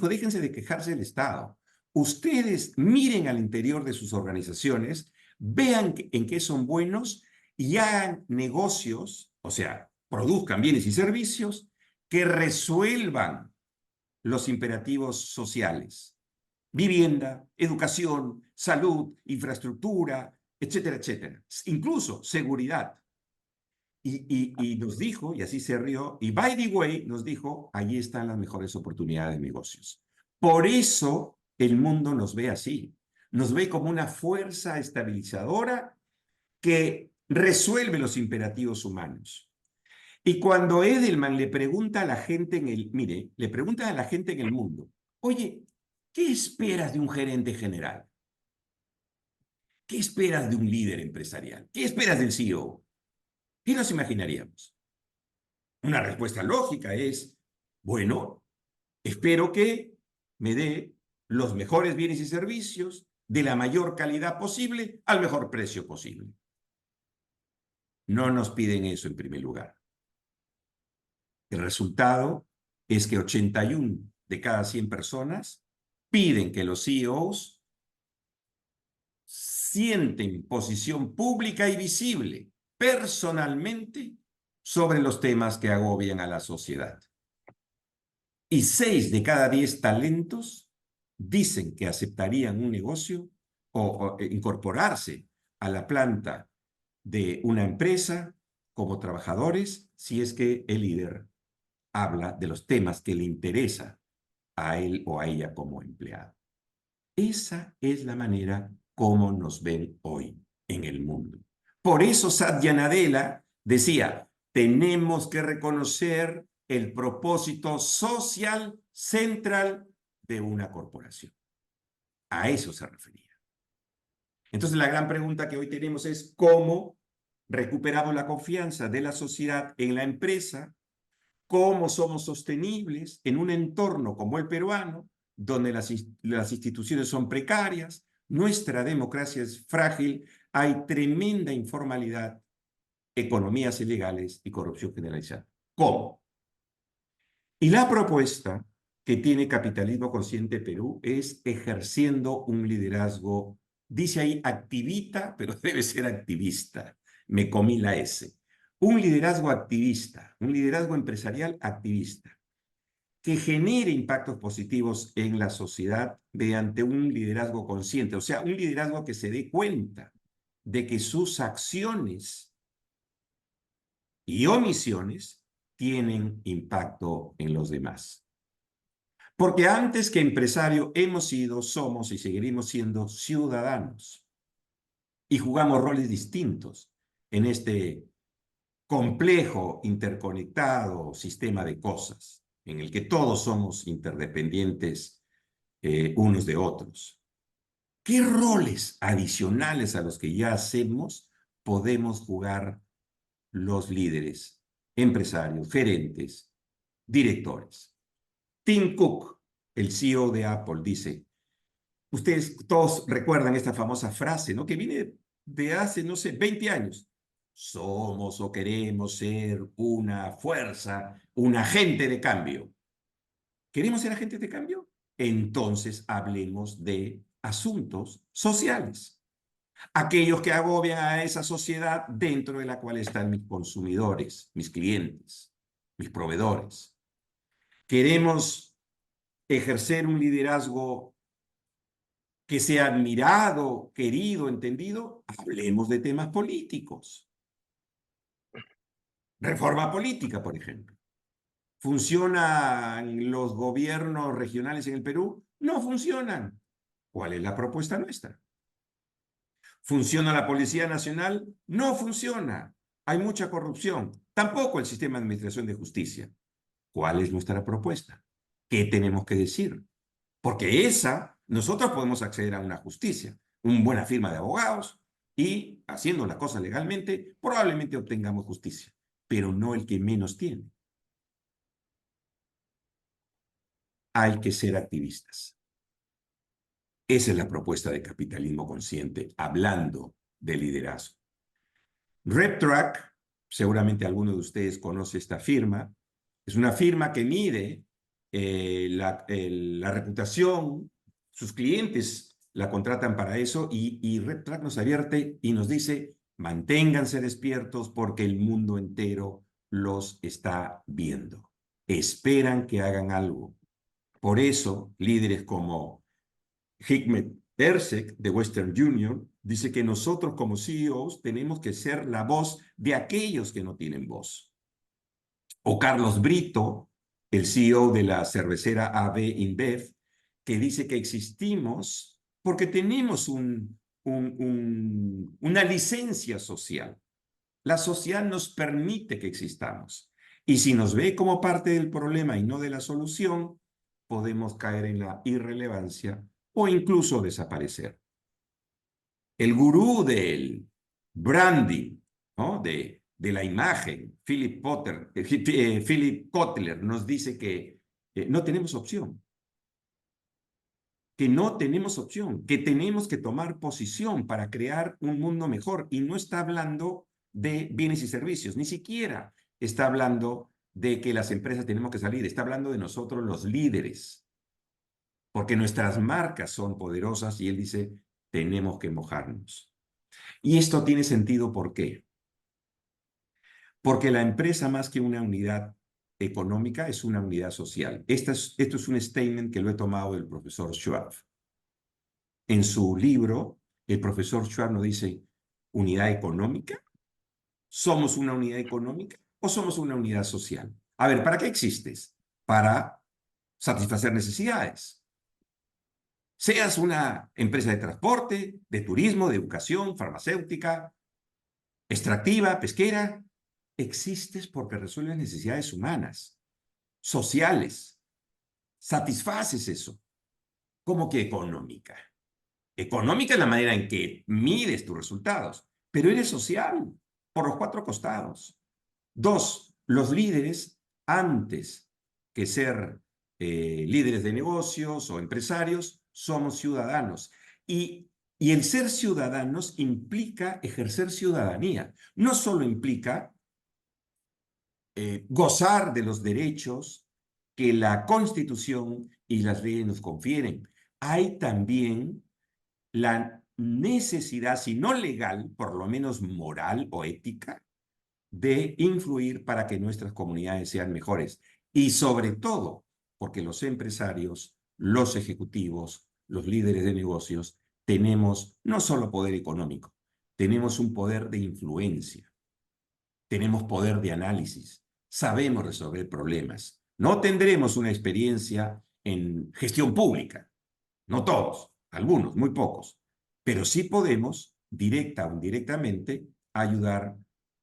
déjense de quejarse del Estado. Ustedes miren al interior de sus organizaciones, vean en qué son buenos y hagan negocios, o sea, produzcan bienes y servicios que resuelvan los imperativos sociales. Vivienda, educación, salud, infraestructura, etcétera, etcétera. Incluso seguridad. Y nos dijo, y así se rió, y by the way, nos dijo, allí están las mejores oportunidades de negocios. Por eso el mundo nos ve así. Nos ve como una fuerza estabilizadora que resuelve los imperativos humanos. Y cuando Edelman le pregunta a la gente le pregunta a la gente en el mundo, oye, ¿qué esperas de un gerente general? ¿Qué esperas de un líder empresarial? ¿Qué esperas del CEO? ¿Qué nos imaginaríamos? Una respuesta lógica es, bueno, espero que me dé los mejores bienes y servicios de la mayor calidad posible al mejor precio posible. No nos piden eso en primer lugar. El resultado es que 81 de cada 100 personas piden que los CEOs sienten posición pública y visible personalmente sobre los temas que agobian a la sociedad. Y 6 de cada 10 talentos dicen que aceptarían un negocio o incorporarse a la planta de una empresa como trabajadores si es que el líder habla de los temas que le interesa a él o a ella como empleado. Esa es la manera como nos ven hoy en el mundo. Por eso Satya Nadella decía, tenemos que reconocer el propósito social central de una corporación. A eso se refería. Entonces la gran pregunta que hoy tenemos es ¿cómo recuperamos la confianza de la sociedad en la empresa? ¿Cómo somos sostenibles en un entorno como el peruano, donde las instituciones son precarias, nuestra democracia es frágil, hay tremenda informalidad, economías ilegales y corrupción generalizada? ¿Cómo? Y la propuesta que tiene Capitalismo Consciente Perú es ejerciendo un liderazgo, dice ahí activista, pero debe ser activista. Me comí la S. Un liderazgo activista, un liderazgo empresarial activista, que genere impactos positivos en la sociedad mediante un liderazgo consciente, o sea, un liderazgo que se dé cuenta de que sus acciones y omisiones tienen impacto en los demás. Porque antes que empresario hemos sido, somos y seguiremos siendo ciudadanos. Y jugamos roles distintos en este complejo, interconectado sistema de cosas, en el que todos somos interdependientes unos de otros. ¿Qué roles adicionales a los que ya hacemos podemos jugar los líderes, empresarios, gerentes, directores? Tim Cook, el CEO de Apple, dice, ustedes todos recuerdan esta famosa frase, ¿no? Que viene de hace, no sé, 20 años. Somos o queremos ser una fuerza, un agente de cambio. ¿Queremos ser agentes de cambio? Entonces hablemos de asuntos sociales. Aquellos que agobian a esa sociedad dentro de la cual están mis consumidores, mis clientes, mis proveedores. Queremos ejercer un liderazgo que sea admirado, querido, entendido. Hablemos de temas políticos. Reforma política, por ejemplo. ¿Funcionan los gobiernos regionales en el Perú? No funcionan. ¿Cuál es la propuesta nuestra? ¿Funciona la Policía Nacional? No funciona. Hay mucha corrupción. Tampoco el sistema de administración de justicia. ¿Cuál es nuestra propuesta? ¿Qué tenemos que decir? Porque nosotros podemos acceder a una justicia, una buena firma de abogados y, haciendo la cosa legalmente, probablemente obtengamos justicia, pero no el que menos tiene. Hay que ser activistas. Esa es la propuesta de Capitalismo Consciente, hablando de liderazgo. RepTrack, seguramente alguno de ustedes conoce esta firma, es una firma que mide la reputación, sus clientes la contratan para eso y RepTrack nos advierte y nos dice, manténganse despiertos porque el mundo entero los está viendo. Esperan que hagan algo. Por eso, líderes como Hikmet Ersek de Western Union dice que nosotros como CEOs tenemos que ser la voz de aquellos que no tienen voz. O Carlos Brito, el CEO de la cervecera AB InBev, que dice que existimos porque tenemos una licencia social. La sociedad nos permite que existamos. Y si nos ve como parte del problema y no de la solución, podemos caer en la irrelevancia o incluso desaparecer. El gurú del branding, ¿no? de la imagen, Philip Kotler, nos dice que no tenemos opción. Que no tenemos opción, que tenemos que tomar posición para crear un mundo mejor. Y no está hablando de bienes y servicios, ni siquiera está hablando de que las empresas tenemos que salir, está hablando de nosotros los líderes. Porque nuestras marcas son poderosas y él dice, tenemos que mojarnos. Y esto tiene sentido, ¿por qué? Porque la empresa, más que una unidad económica, es una unidad social. Esto es un statement que lo he tomado del profesor Schwab. En su libro, el profesor Schwab nos dice, ¿unidad económica? ¿Somos una unidad económica o somos una unidad social? A ver, ¿para qué existes? Para satisfacer necesidades. Seas una empresa de transporte, de turismo, de educación, farmacéutica, extractiva, pesquera, existes porque resuelves necesidades humanas, sociales. Satisfaces eso. ¿Cómo que económica? Económica es la manera en que mides tus resultados, pero eres social por los cuatro costados. Dos, los líderes, antes que ser líderes de negocios o empresarios, somos ciudadanos. Y el ser ciudadanos implica ejercer ciudadanía. No solo implica gozar de los derechos que la Constitución y las leyes nos confieren. Hay también la necesidad, si no legal, por lo menos moral o ética, de influir para que nuestras comunidades sean mejores. Y sobre todo, porque los empresarios, los ejecutivos, los líderes de negocios, tenemos no solo poder económico, tenemos un poder de influencia, tenemos poder de análisis, sabemos resolver problemas. No tendremos una experiencia en gestión pública, no todos, algunos, muy pocos, pero sí podemos, directa o indirectamente, ayudar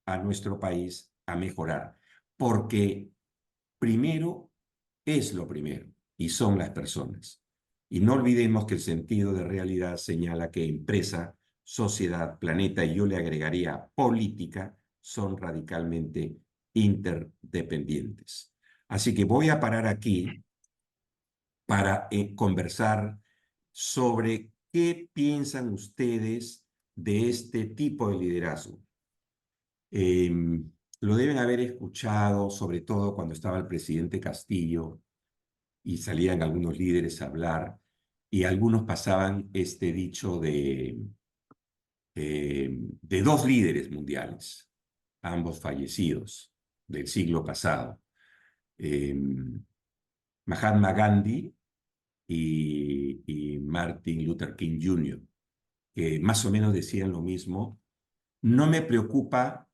a nuestro país a mejorar, porque primero es lo primero y son las personas. Y no olvidemos que el sentido de realidad señala que empresa, sociedad, planeta, y yo le agregaría política, son radicalmente interdependientes. Así que voy a parar aquí para conversar sobre qué piensan ustedes de este tipo de liderazgo. Lo deben haber escuchado, sobre todo cuando estaba el presidente Castillo y salían algunos líderes a hablar, y algunos pasaban este dicho de dos líderes mundiales, ambos fallecidos del siglo pasado, Mahatma Gandhi y Martin Luther King Jr., que más o menos decían lo mismo: no me preocupa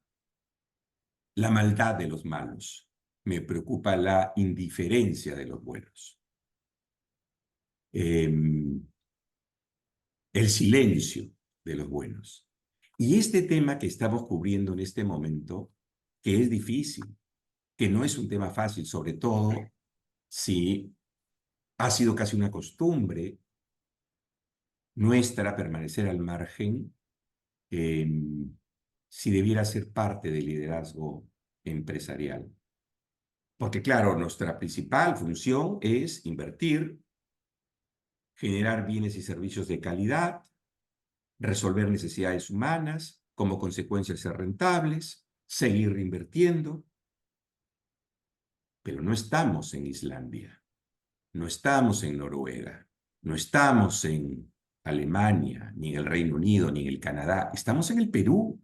la maldad de los malos, me preocupa la indiferencia de los buenos. El silencio de los buenos. Y este tema que estamos cubriendo en este momento, que es difícil, que no es un tema fácil, sobre todo si ha sido casi una costumbre nuestra permanecer al margen, si debiera ser parte del liderazgo empresarial. Porque claro, nuestra principal función es invertir, generar bienes y servicios de calidad, resolver necesidades humanas, como consecuencia ser rentables, seguir reinvirtiendo. Pero no estamos en Islandia, no estamos en Noruega, no estamos en Alemania, ni en el Reino Unido, ni en el Canadá. Estamos en el Perú,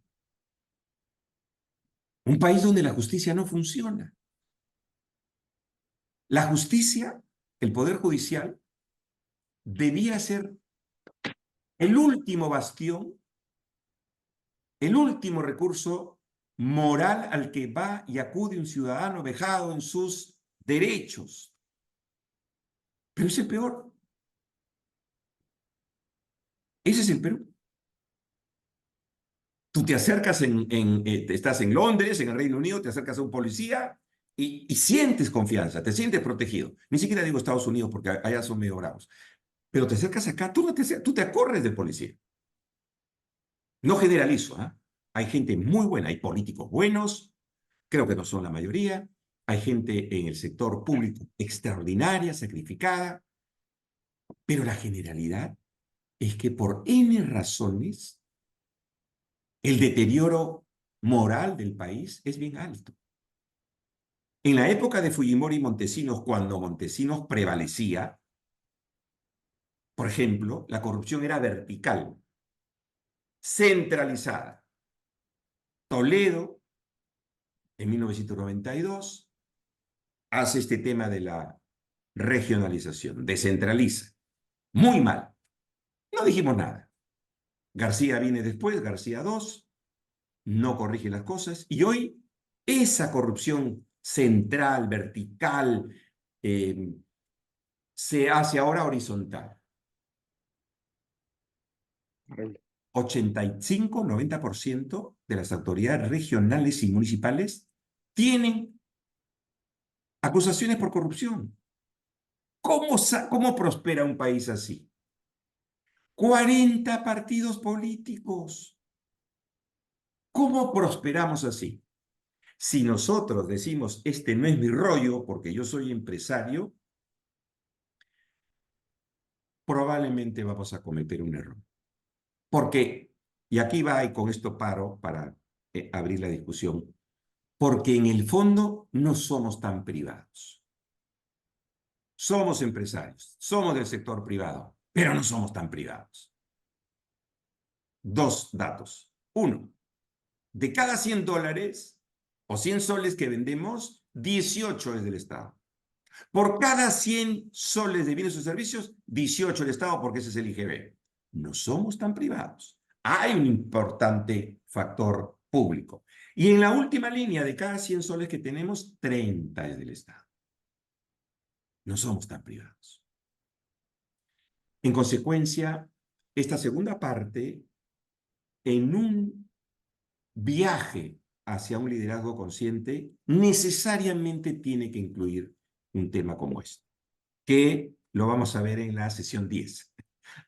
un país donde la justicia no funciona. La justicia, el Poder Judicial, debía ser el último bastión, el último recurso moral al que va y acude un ciudadano vejado en sus derechos. Pero es el peor. Ese es el Perú. Tú te acercas estás en Londres, en el Reino Unido, te acercas a un policía y sientes confianza, te sientes protegido. Ni siquiera digo Estados Unidos porque allá son medio bravos. Pero te acercas acá, tú te acorres del policía. No generalizo, ¿eh? Hay gente muy buena, hay políticos buenos, creo que no son la mayoría, hay gente en el sector público extraordinaria, sacrificada, pero la generalidad es que por N razones el deterioro moral del país es bien alto. En la época de Fujimori y Montesinos, cuando Montesinos prevalecía, por ejemplo, la corrupción era vertical, centralizada. Toledo, en 1992, hace este tema de la regionalización, descentraliza. Muy mal. No dijimos nada. García viene después, García II, no corrige las cosas, y hoy esa corrupción central, vertical, se hace ahora horizontal. 85-90% de las autoridades regionales y municipales tienen acusaciones por corrupción. ¿Cómo prospera un país así? 40 partidos políticos. ¿Cómo prosperamos así? Si nosotros decimos, este no es mi rollo porque yo soy empresario, probablemente vamos a cometer un error. Porque, y aquí va y con esto paro para abrir la discusión, porque en el fondo no somos tan privados. Somos empresarios, somos del sector privado, pero no somos tan privados. Dos datos. Uno, de cada $100 o 100 soles que vendemos, 18 es del Estado. Por cada 100 soles de bienes o servicios, 18 el Estado, porque ese es el IGB. No somos tan privados. Hay un importante factor público. Y en la última línea, de cada 100 soles que tenemos, 30 es del Estado. No somos tan privados. En consecuencia, esta segunda parte, en un viaje hacia un liderazgo consciente, necesariamente tiene que incluir un tema como este, que lo vamos a ver en la sesión 10.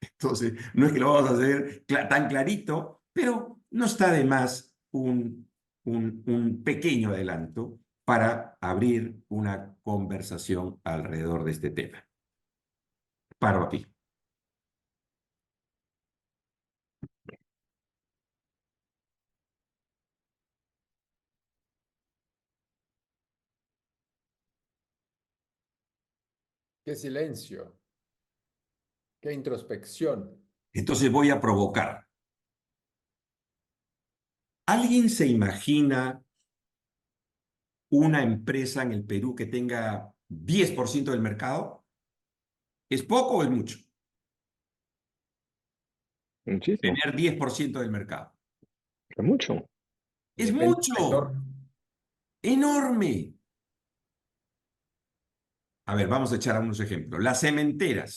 Entonces, no es que lo vamos a hacer tan clarito, pero no está de más un pequeño adelanto para abrir una conversación alrededor de este tema. Paro aquí. Qué silencio, qué introspección. Entonces voy a provocar. ¿Alguien se imagina una empresa en el Perú que tenga 10% del mercado? ¿Es poco o es mucho? Muchísimo. Tener 10% del mercado. Es mucho. ¡Es Depende del mucho! sector. ¡Enorme! A ver, vamos a echar algunos ejemplos. Las cementeras.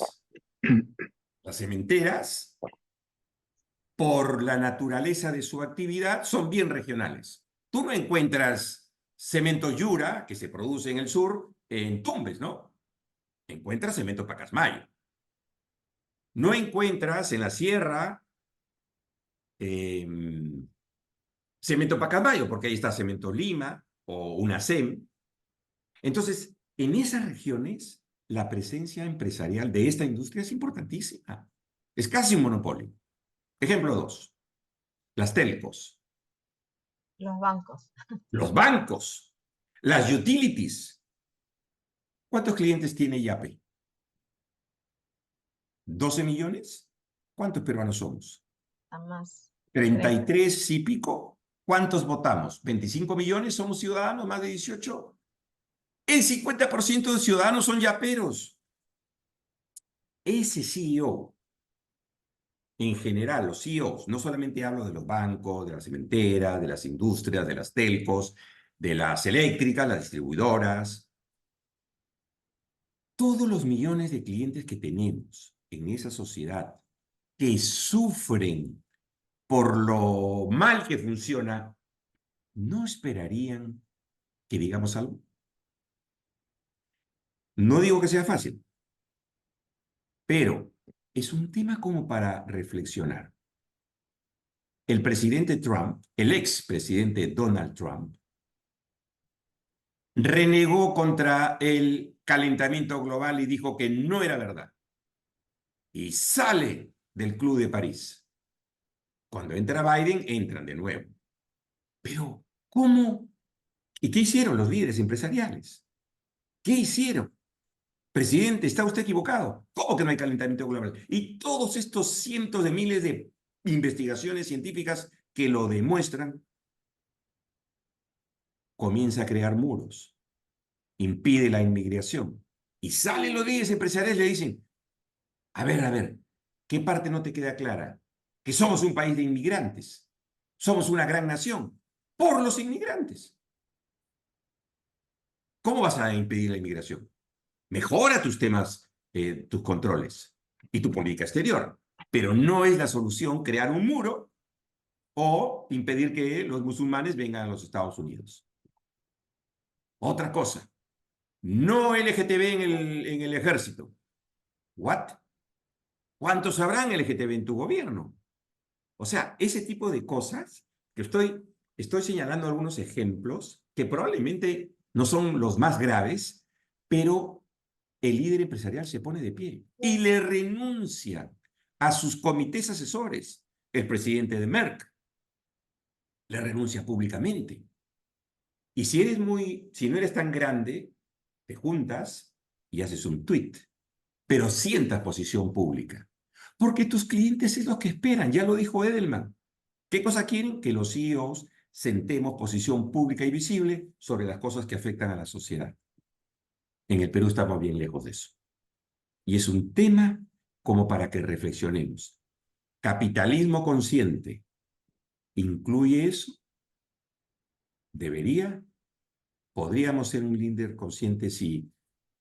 Las cementeras, por la naturaleza de su actividad, son bien regionales. Tú no encuentras cemento Yura, que se produce en el sur, en Tumbes, ¿no? Encuentras cemento Pacasmayo. No encuentras en la sierra cemento Pacasmayo, porque ahí está cemento Lima o UNACEM. Entonces, en esas regiones, la presencia empresarial de esta industria es importantísima. Es casi un monopolio. Ejemplo 2. Las telcos. Los bancos. Los bancos. Las utilities. ¿Cuántos clientes tiene Yape? ¿12 millones? ¿Cuántos peruanos somos? Más. 33 y pico. ¿Cuántos votamos? ¿25 millones somos ciudadanos? ¿Más de 18? El 50% de ciudadanos son yaperos. Ese CEO, en general, los CEOs, no solamente hablo de los bancos, de las cementeras, de las industrias, de las telcos, de las eléctricas, las distribuidoras, todos los millones de clientes que tenemos en esa sociedad que sufren por lo mal que funciona, ¿no esperarían que digamos algo? No digo que sea fácil, pero es un tema como para reflexionar. El presidente Trump, el expresidente Donald Trump, renegó contra el calentamiento global y dijo que no era verdad. Y sale del Club de París. Cuando entra Biden, entran de nuevo. Pero, ¿cómo? ¿Y qué hicieron los líderes empresariales? ¿Qué hicieron? Presidente, está usted equivocado. ¿Cómo que no hay calentamiento global? Y todos estos cientos de miles de investigaciones científicas que lo demuestran, comienza a crear muros, impide la inmigración. Y salen los líderes empresariales y le dicen, a ver, ¿qué parte no te queda clara? Que somos un país de inmigrantes. Somos una gran nación por los inmigrantes. ¿Cómo vas a impedir la inmigración? Mejora tus temas, tus controles y tu política exterior. Pero no es la solución crear un muro o impedir que los musulmanes vengan a los Estados Unidos. Otra cosa, no LGTB en el ejército. ¿What? ¿Cuántos habrán LGTB en tu gobierno? O sea, ese tipo de cosas que estoy señalando algunos ejemplos que probablemente no son los más graves, pero el líder empresarial se pone de pie y le renuncia a sus comités asesores. El presidente de Merck le renuncia públicamente. Y si no eres tan grande, te juntas y haces un tweet, pero sientas posición pública. Porque tus clientes es lo que esperan, ya lo dijo Edelman. ¿Qué cosa quieren? Que los CEOs sentemos posición pública y visible sobre las cosas que afectan a la sociedad. En el Perú estamos bien lejos de eso. Y es un tema como para que reflexionemos. Capitalismo consciente, ¿incluye eso? ¿Debería? ¿Podríamos ser un líder consciente si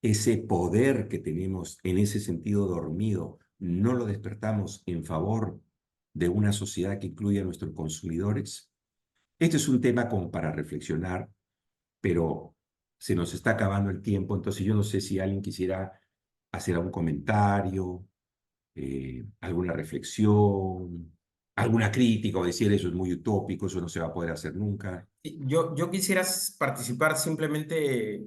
ese poder que tenemos en ese sentido dormido no lo despertamos en favor de una sociedad que incluya a nuestros consumidores? Este es un tema como para reflexionar, pero se nos está acabando el tiempo, entonces yo no sé si alguien quisiera hacer algún comentario, alguna reflexión, alguna crítica o decir eso es muy utópico, eso no se va a poder hacer nunca. Yo quisiera participar simplemente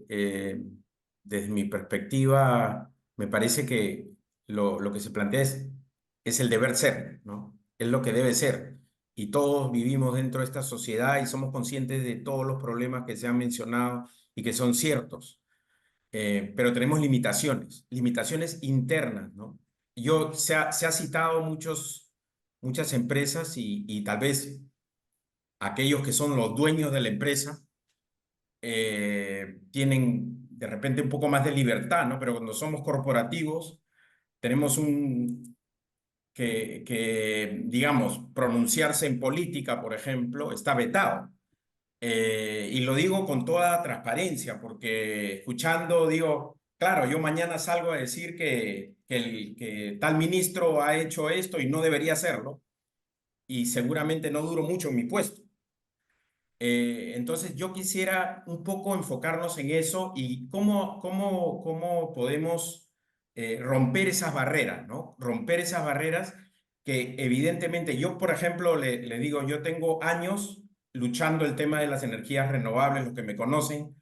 desde mi perspectiva. Me parece que lo que se plantea es el deber ser, ¿no? Es lo que debe ser. Y todos vivimos dentro de esta sociedad y somos conscientes de todos los problemas que se han mencionado y que son ciertos. Pero tenemos limitaciones internas, ¿no? Se ha citado muchas empresas y tal vez aquellos que son los dueños de la empresa tienen de repente un poco más de libertad, ¿no? Pero cuando somos corporativos tenemos digamos, pronunciarse en política, por ejemplo, está vetado. Y lo digo con toda transparencia, porque escuchando, digo, claro, yo mañana salgo a decir que tal ministro ha hecho esto y no debería hacerlo, y seguramente no duro mucho en mi puesto. Entonces yo quisiera un poco enfocarnos en eso y cómo podemos romper esas barreras, ¿no? Romper esas barreras que evidentemente yo, por ejemplo, le digo, yo tengo años luchando el tema de las energías renovables, los que me conocen,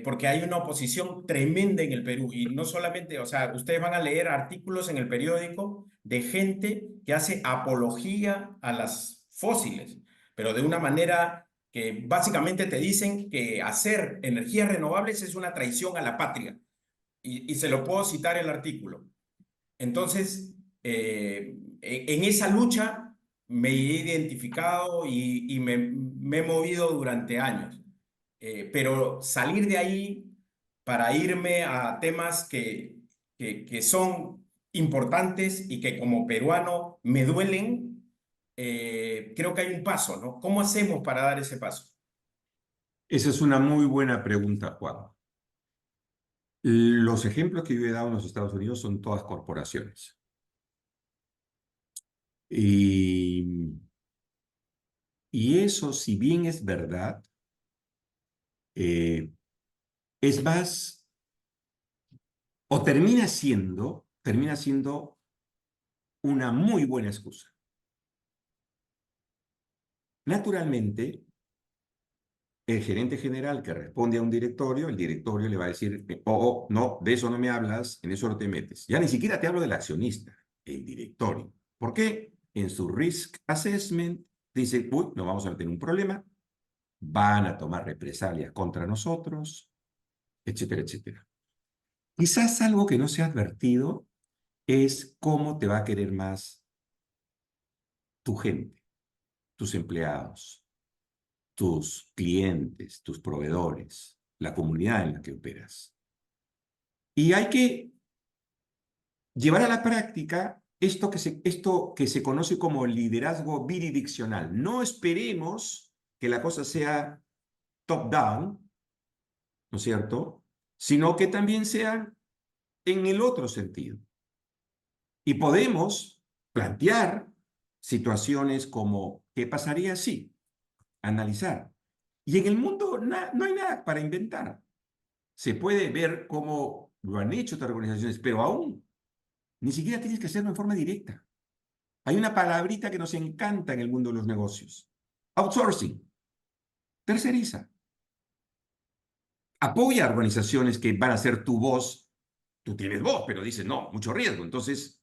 porque hay una oposición tremenda en el Perú y no solamente, o sea, ustedes van a leer artículos en el periódico de gente que hace apología a las fósiles, pero de una manera que básicamente te dicen que hacer energías renovables es una traición a la patria. Y se lo puedo citar el artículo. Entonces, en esa lucha me he identificado y me he movido durante años. Pero salir de ahí para irme a temas que son importantes y que como peruano me duelen, creo que hay un paso, ¿no? ¿Cómo hacemos para dar ese paso? Esa es una muy buena pregunta, Juan. Los ejemplos que yo he dado en los Estados Unidos son todas corporaciones. Y eso, si bien es verdad, es más, o termina siendo una muy buena excusa. Naturalmente, el gerente general que responde a un directorio, el directorio le va a decir, oh, no, de eso no me hablas, en eso no te metes. Ya ni siquiera te hablo del accionista, el directorio. ¿Por qué? En su risk assessment dice, uy, nos vamos a meter en un problema, van a tomar represalias contra nosotros, etcétera, etcétera. Quizás algo que no se ha advertido es cómo te va a querer más tu gente, tus empleados, tus clientes, tus proveedores, la comunidad en la que operas. Y hay que llevar a la práctica esto que se conoce como liderazgo bidireccional. No esperemos que la cosa sea top-down, ¿no es cierto? Sino que también sea en el otro sentido. Y podemos plantear situaciones como, ¿qué pasaría si? Analizar. Y en el mundo no hay nada para inventar. Se puede ver cómo lo han hecho otras organizaciones, pero aún ni siquiera tienes que hacerlo en forma directa. Hay una palabrita que nos encanta en el mundo de los negocios. Outsourcing. Terceriza. Apoya a organizaciones que van a ser tu voz. Tú tienes voz, pero dices, no, mucho riesgo. Entonces,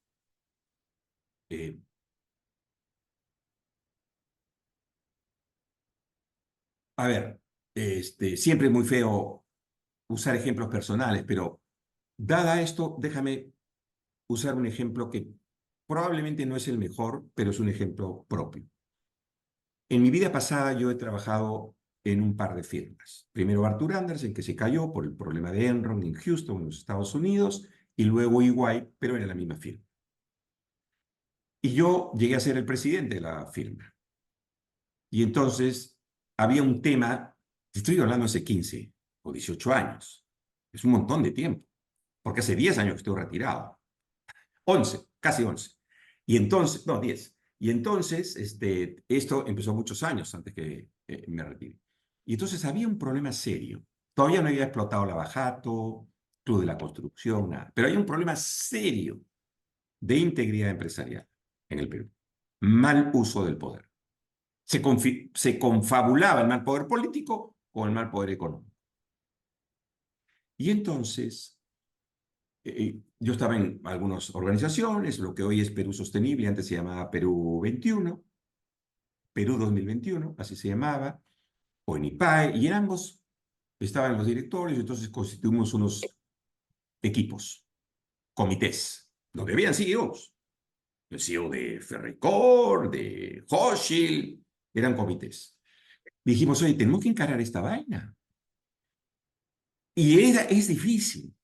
a ver, siempre es muy feo usar ejemplos personales, pero dada esto, déjame usar un ejemplo que probablemente no es el mejor, pero es un ejemplo propio. En mi vida pasada yo he trabajado en un par de firmas. Primero Arthur Andersen, que se cayó por el problema de Enron en Houston, en los Estados Unidos, y luego EY, pero era la misma firma. Y yo llegué a ser el presidente de la firma. Y entonces había un tema, estoy hablando hace 15 o 18 años, es un montón de tiempo, porque hace 10 años que estoy retirado. 11, casi 11. Y entonces, no, 10. Y entonces, esto empezó muchos años antes que me retire. Y entonces había un problema serio. Todavía no había explotado la Bajato, Club de la Construcción, nada. Pero hay un problema serio de integridad empresarial en el Perú. Mal uso del poder. Se confabulaba el mal poder político con el mal poder económico. Y entonces, yo estaba en algunas organizaciones, lo que hoy es Perú Sostenible, antes se llamaba Perú 21, Perú 2021, así se llamaba, o en IPAE, y en ambos estaban los directorios, entonces constituimos unos equipos, comités, donde habían CEOs, el CEO de Ferreycorp, de Hochschild, eran comités. Dijimos, oye, tenemos que encarar esta vaina. Y es difícil.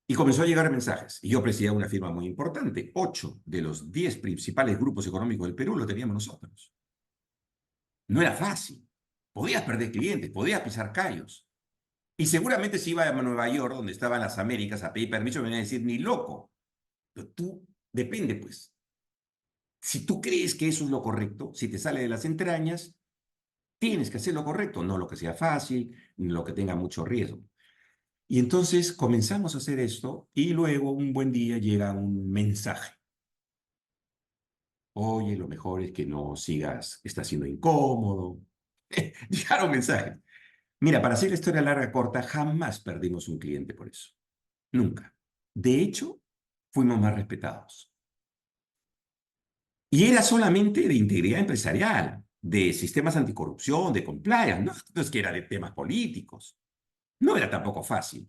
Y comenzó a llegar mensajes. Y yo presidía una firma muy importante. 8 de los 10 principales grupos económicos del Perú lo teníamos nosotros. No era fácil. Podías perder clientes, podías pisar callos. Y seguramente si iba a Nueva York, donde estaban las Américas, a pedir permiso, me venían a decir, ni loco. Pero tú, depende pues. Si tú crees que eso es lo correcto, si te sale de las entrañas, tienes que hacer lo correcto, no lo que sea fácil, ni lo que tenga mucho riesgo. Y entonces comenzamos a hacer esto y luego un buen día llega un mensaje. Oye, lo mejor es que no sigas, está siendo incómodo. Llegaron mensajes. Mira, para hacer la historia larga corta, jamás perdimos un cliente por eso. Nunca. De hecho, fuimos más respetados. Y era solamente de integridad empresarial, de sistemas anticorrupción, de compliance. No es que era de temas políticos. No era tampoco fácil.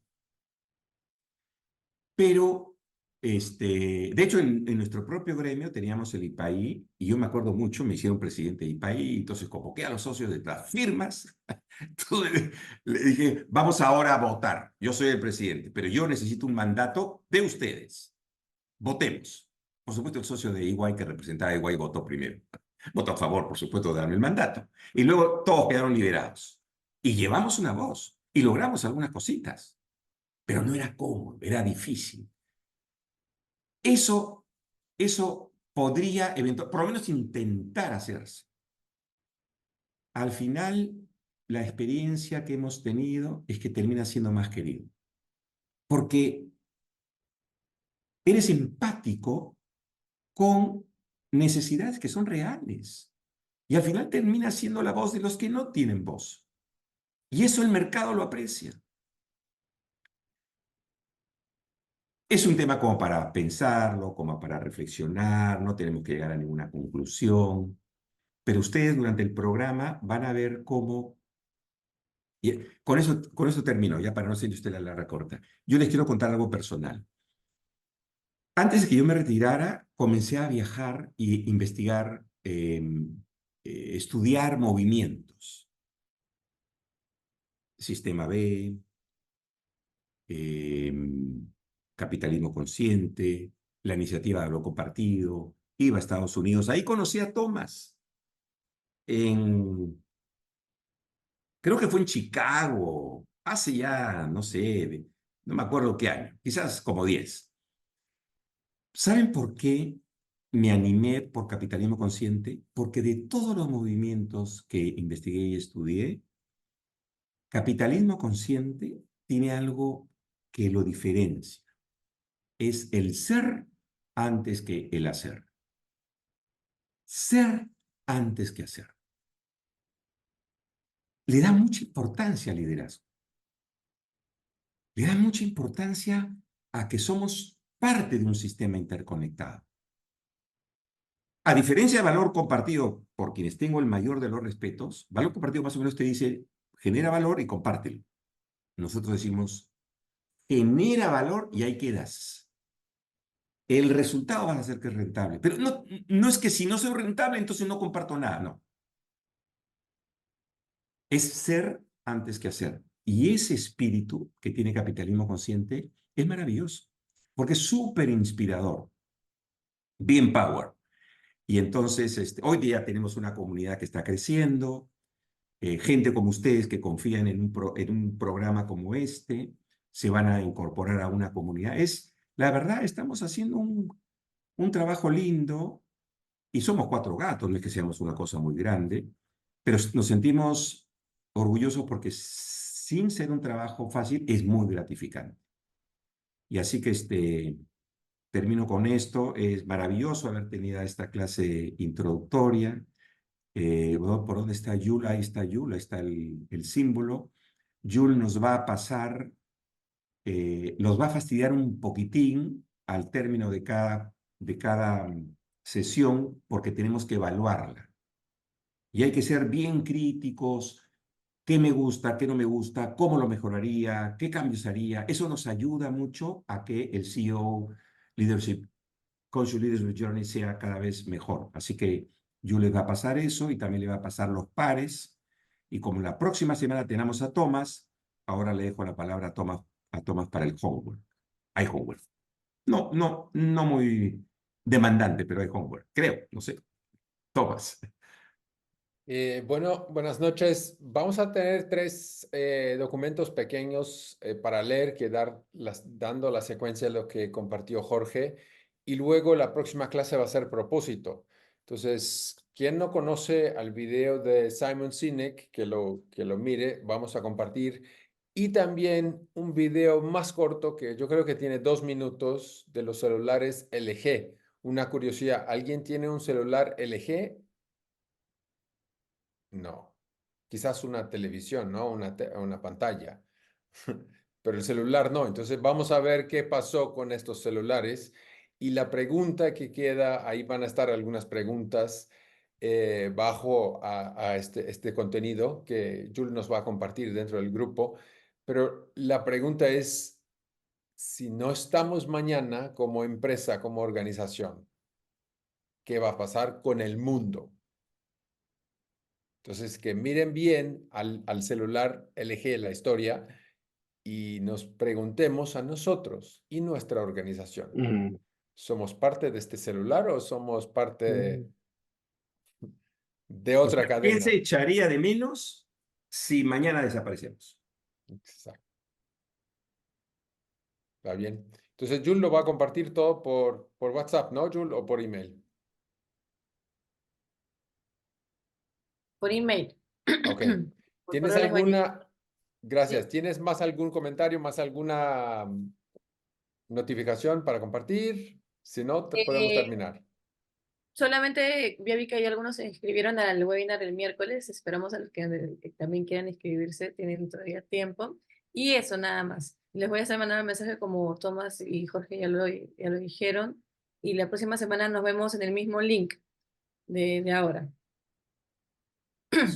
Pero, de hecho, en nuestro propio gremio teníamos el IPAI, y yo me acuerdo mucho, me hicieron presidente de IPAI, entonces convoqué a los socios de las firmas. Entonces, le dije, vamos ahora a votar. Yo soy el presidente, pero yo necesito un mandato de ustedes. Votemos. Por supuesto, el socio de EY que representaba a EY votó primero. Votó a favor, por supuesto, de darme el mandato. Y luego todos quedaron liderados. Y llevamos una voz. Y logramos algunas cositas. Pero no era cómodo, era difícil. Eso podría, por lo menos, intentar hacerse. Al final, la experiencia que hemos tenido es que termina siendo más querido. Porque eres empático con necesidades que son reales. Y al final termina siendo la voz de los que no tienen voz. Y eso el mercado lo aprecia. Es un tema como para pensarlo, como para reflexionar, no tenemos que llegar a ninguna conclusión, pero ustedes durante el programa van a ver cómo... Y con eso termino, ya para no ser usted la larga corta. Yo les quiero contar algo personal. Antes de que yo me retirara, comencé a viajar e investigar, estudiar movimientos. Sistema B, capitalismo consciente, la iniciativa de Hablo Compartido, iba a Estados Unidos. Ahí conocí a Thomas. Creo que fue en Chicago, hace ya, no sé, no me acuerdo qué año, quizás como 10. ¿Saben por qué me animé por capitalismo consciente? Porque de todos los movimientos que investigué y estudié, capitalismo consciente tiene algo que lo diferencia. Es el ser antes que el hacer. Ser antes que hacer. Le da mucha importancia al liderazgo. Le da mucha importancia a que somos parte de un sistema interconectado. A diferencia de valor compartido, por quienes tengo el mayor de los respetos, valor compartido más o menos te dice, genera valor y compártelo. Nosotros decimos, genera valor y ahí quedas. El resultado va a ser que es rentable. Pero no es que si no soy rentable, entonces no comparto nada, no. Es ser antes que hacer. Y ese espíritu que tiene capitalismo consciente es maravilloso, porque es súper inspirador. Bien power. Y entonces, hoy día tenemos una comunidad que está creciendo, gente como ustedes que confían en un programa como este, se van a incorporar a una comunidad. La verdad, estamos haciendo un trabajo lindo y somos 4 gatos, no es que seamos una cosa muy grande, pero nos sentimos orgullosos porque sin ser un trabajo fácil, es muy gratificante. Y así que termino con esto. Es maravilloso haber tenido esta clase introductoria. ¿Por dónde está Yul? Ahí está Yul, ahí está el símbolo. Yul nos va a pasar, nos va a fastidiar un poquitín al término de cada sesión porque tenemos que evaluarla. Y hay que ser bien críticos. ¿Qué me gusta? ¿Qué no me gusta? ¿Cómo lo mejoraría? ¿Qué cambios haría? Eso nos ayuda mucho a que el CEO Leadership, Conscious Leadership Journey sea cada vez mejor. Así que yo les va a pasar eso y también le va a pasar los pares. Y como la próxima semana tenemos a Thomas, ahora le dejo la palabra a Thomas para el homework. Hay homework. No muy demandante, pero hay homework. Creo, no sé. Thomas. Bueno, buenas noches. Vamos a tener 3 documentos pequeños para leer, dando la secuencia de lo que compartió Jorge. Y luego la próxima clase va a ser propósito. Entonces, quien no conoce al video de Simon Sinek, que lo mire, vamos a compartir. Y también un video más corto que yo creo que tiene 2 minutos de los celulares LG. Una curiosidad, ¿alguien tiene un celular LG? No, quizás una televisión, ¿no? Una pantalla, pero el celular no. Entonces vamos a ver qué pasó con estos celulares. Y la pregunta que queda, ahí van a estar algunas preguntas bajo a este contenido que Jules nos va a compartir dentro del grupo. Pero la pregunta es, si no estamos mañana como empresa, como organización, ¿qué va a pasar con el mundo? Entonces, que miren bien al celular LG la historia y nos preguntemos a nosotros y nuestra organización. ¿Somos parte de este celular o somos parte de otra cadena? ¿Quién se echaría de menos si mañana desaparecemos? Exacto. Está bien. Entonces, Jules lo va a compartir todo por WhatsApp, ¿no, Jules? ¿O por email? Por email. Ok. Por ¿Tienes correo les va a llegar. alguna... Gracias. Sí. ¿Tienes más algún comentario, más alguna notificación para compartir? Si no, podemos terminar. Solamente ya vi que hay algunos se inscribieron al webinar el miércoles. Esperamos a los que también quieran inscribirse, tienen todavía tiempo. Y eso nada más. Les voy a hacer mandar un mensaje como Tomás y Jorge ya lo dijeron. Y la próxima semana nos vemos en el mismo link de ahora. Que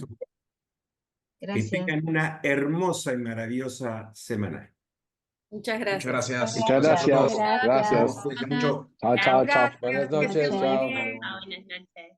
Gracias. tengan una hermosa y maravillosa semana. Muchas gracias. Muchas gracias. Muchas gracias. Gracias. Gracias. Cuídense mucho. Chao, chao, chao. Buenas noches. Gracias. Chao. Buenas noches.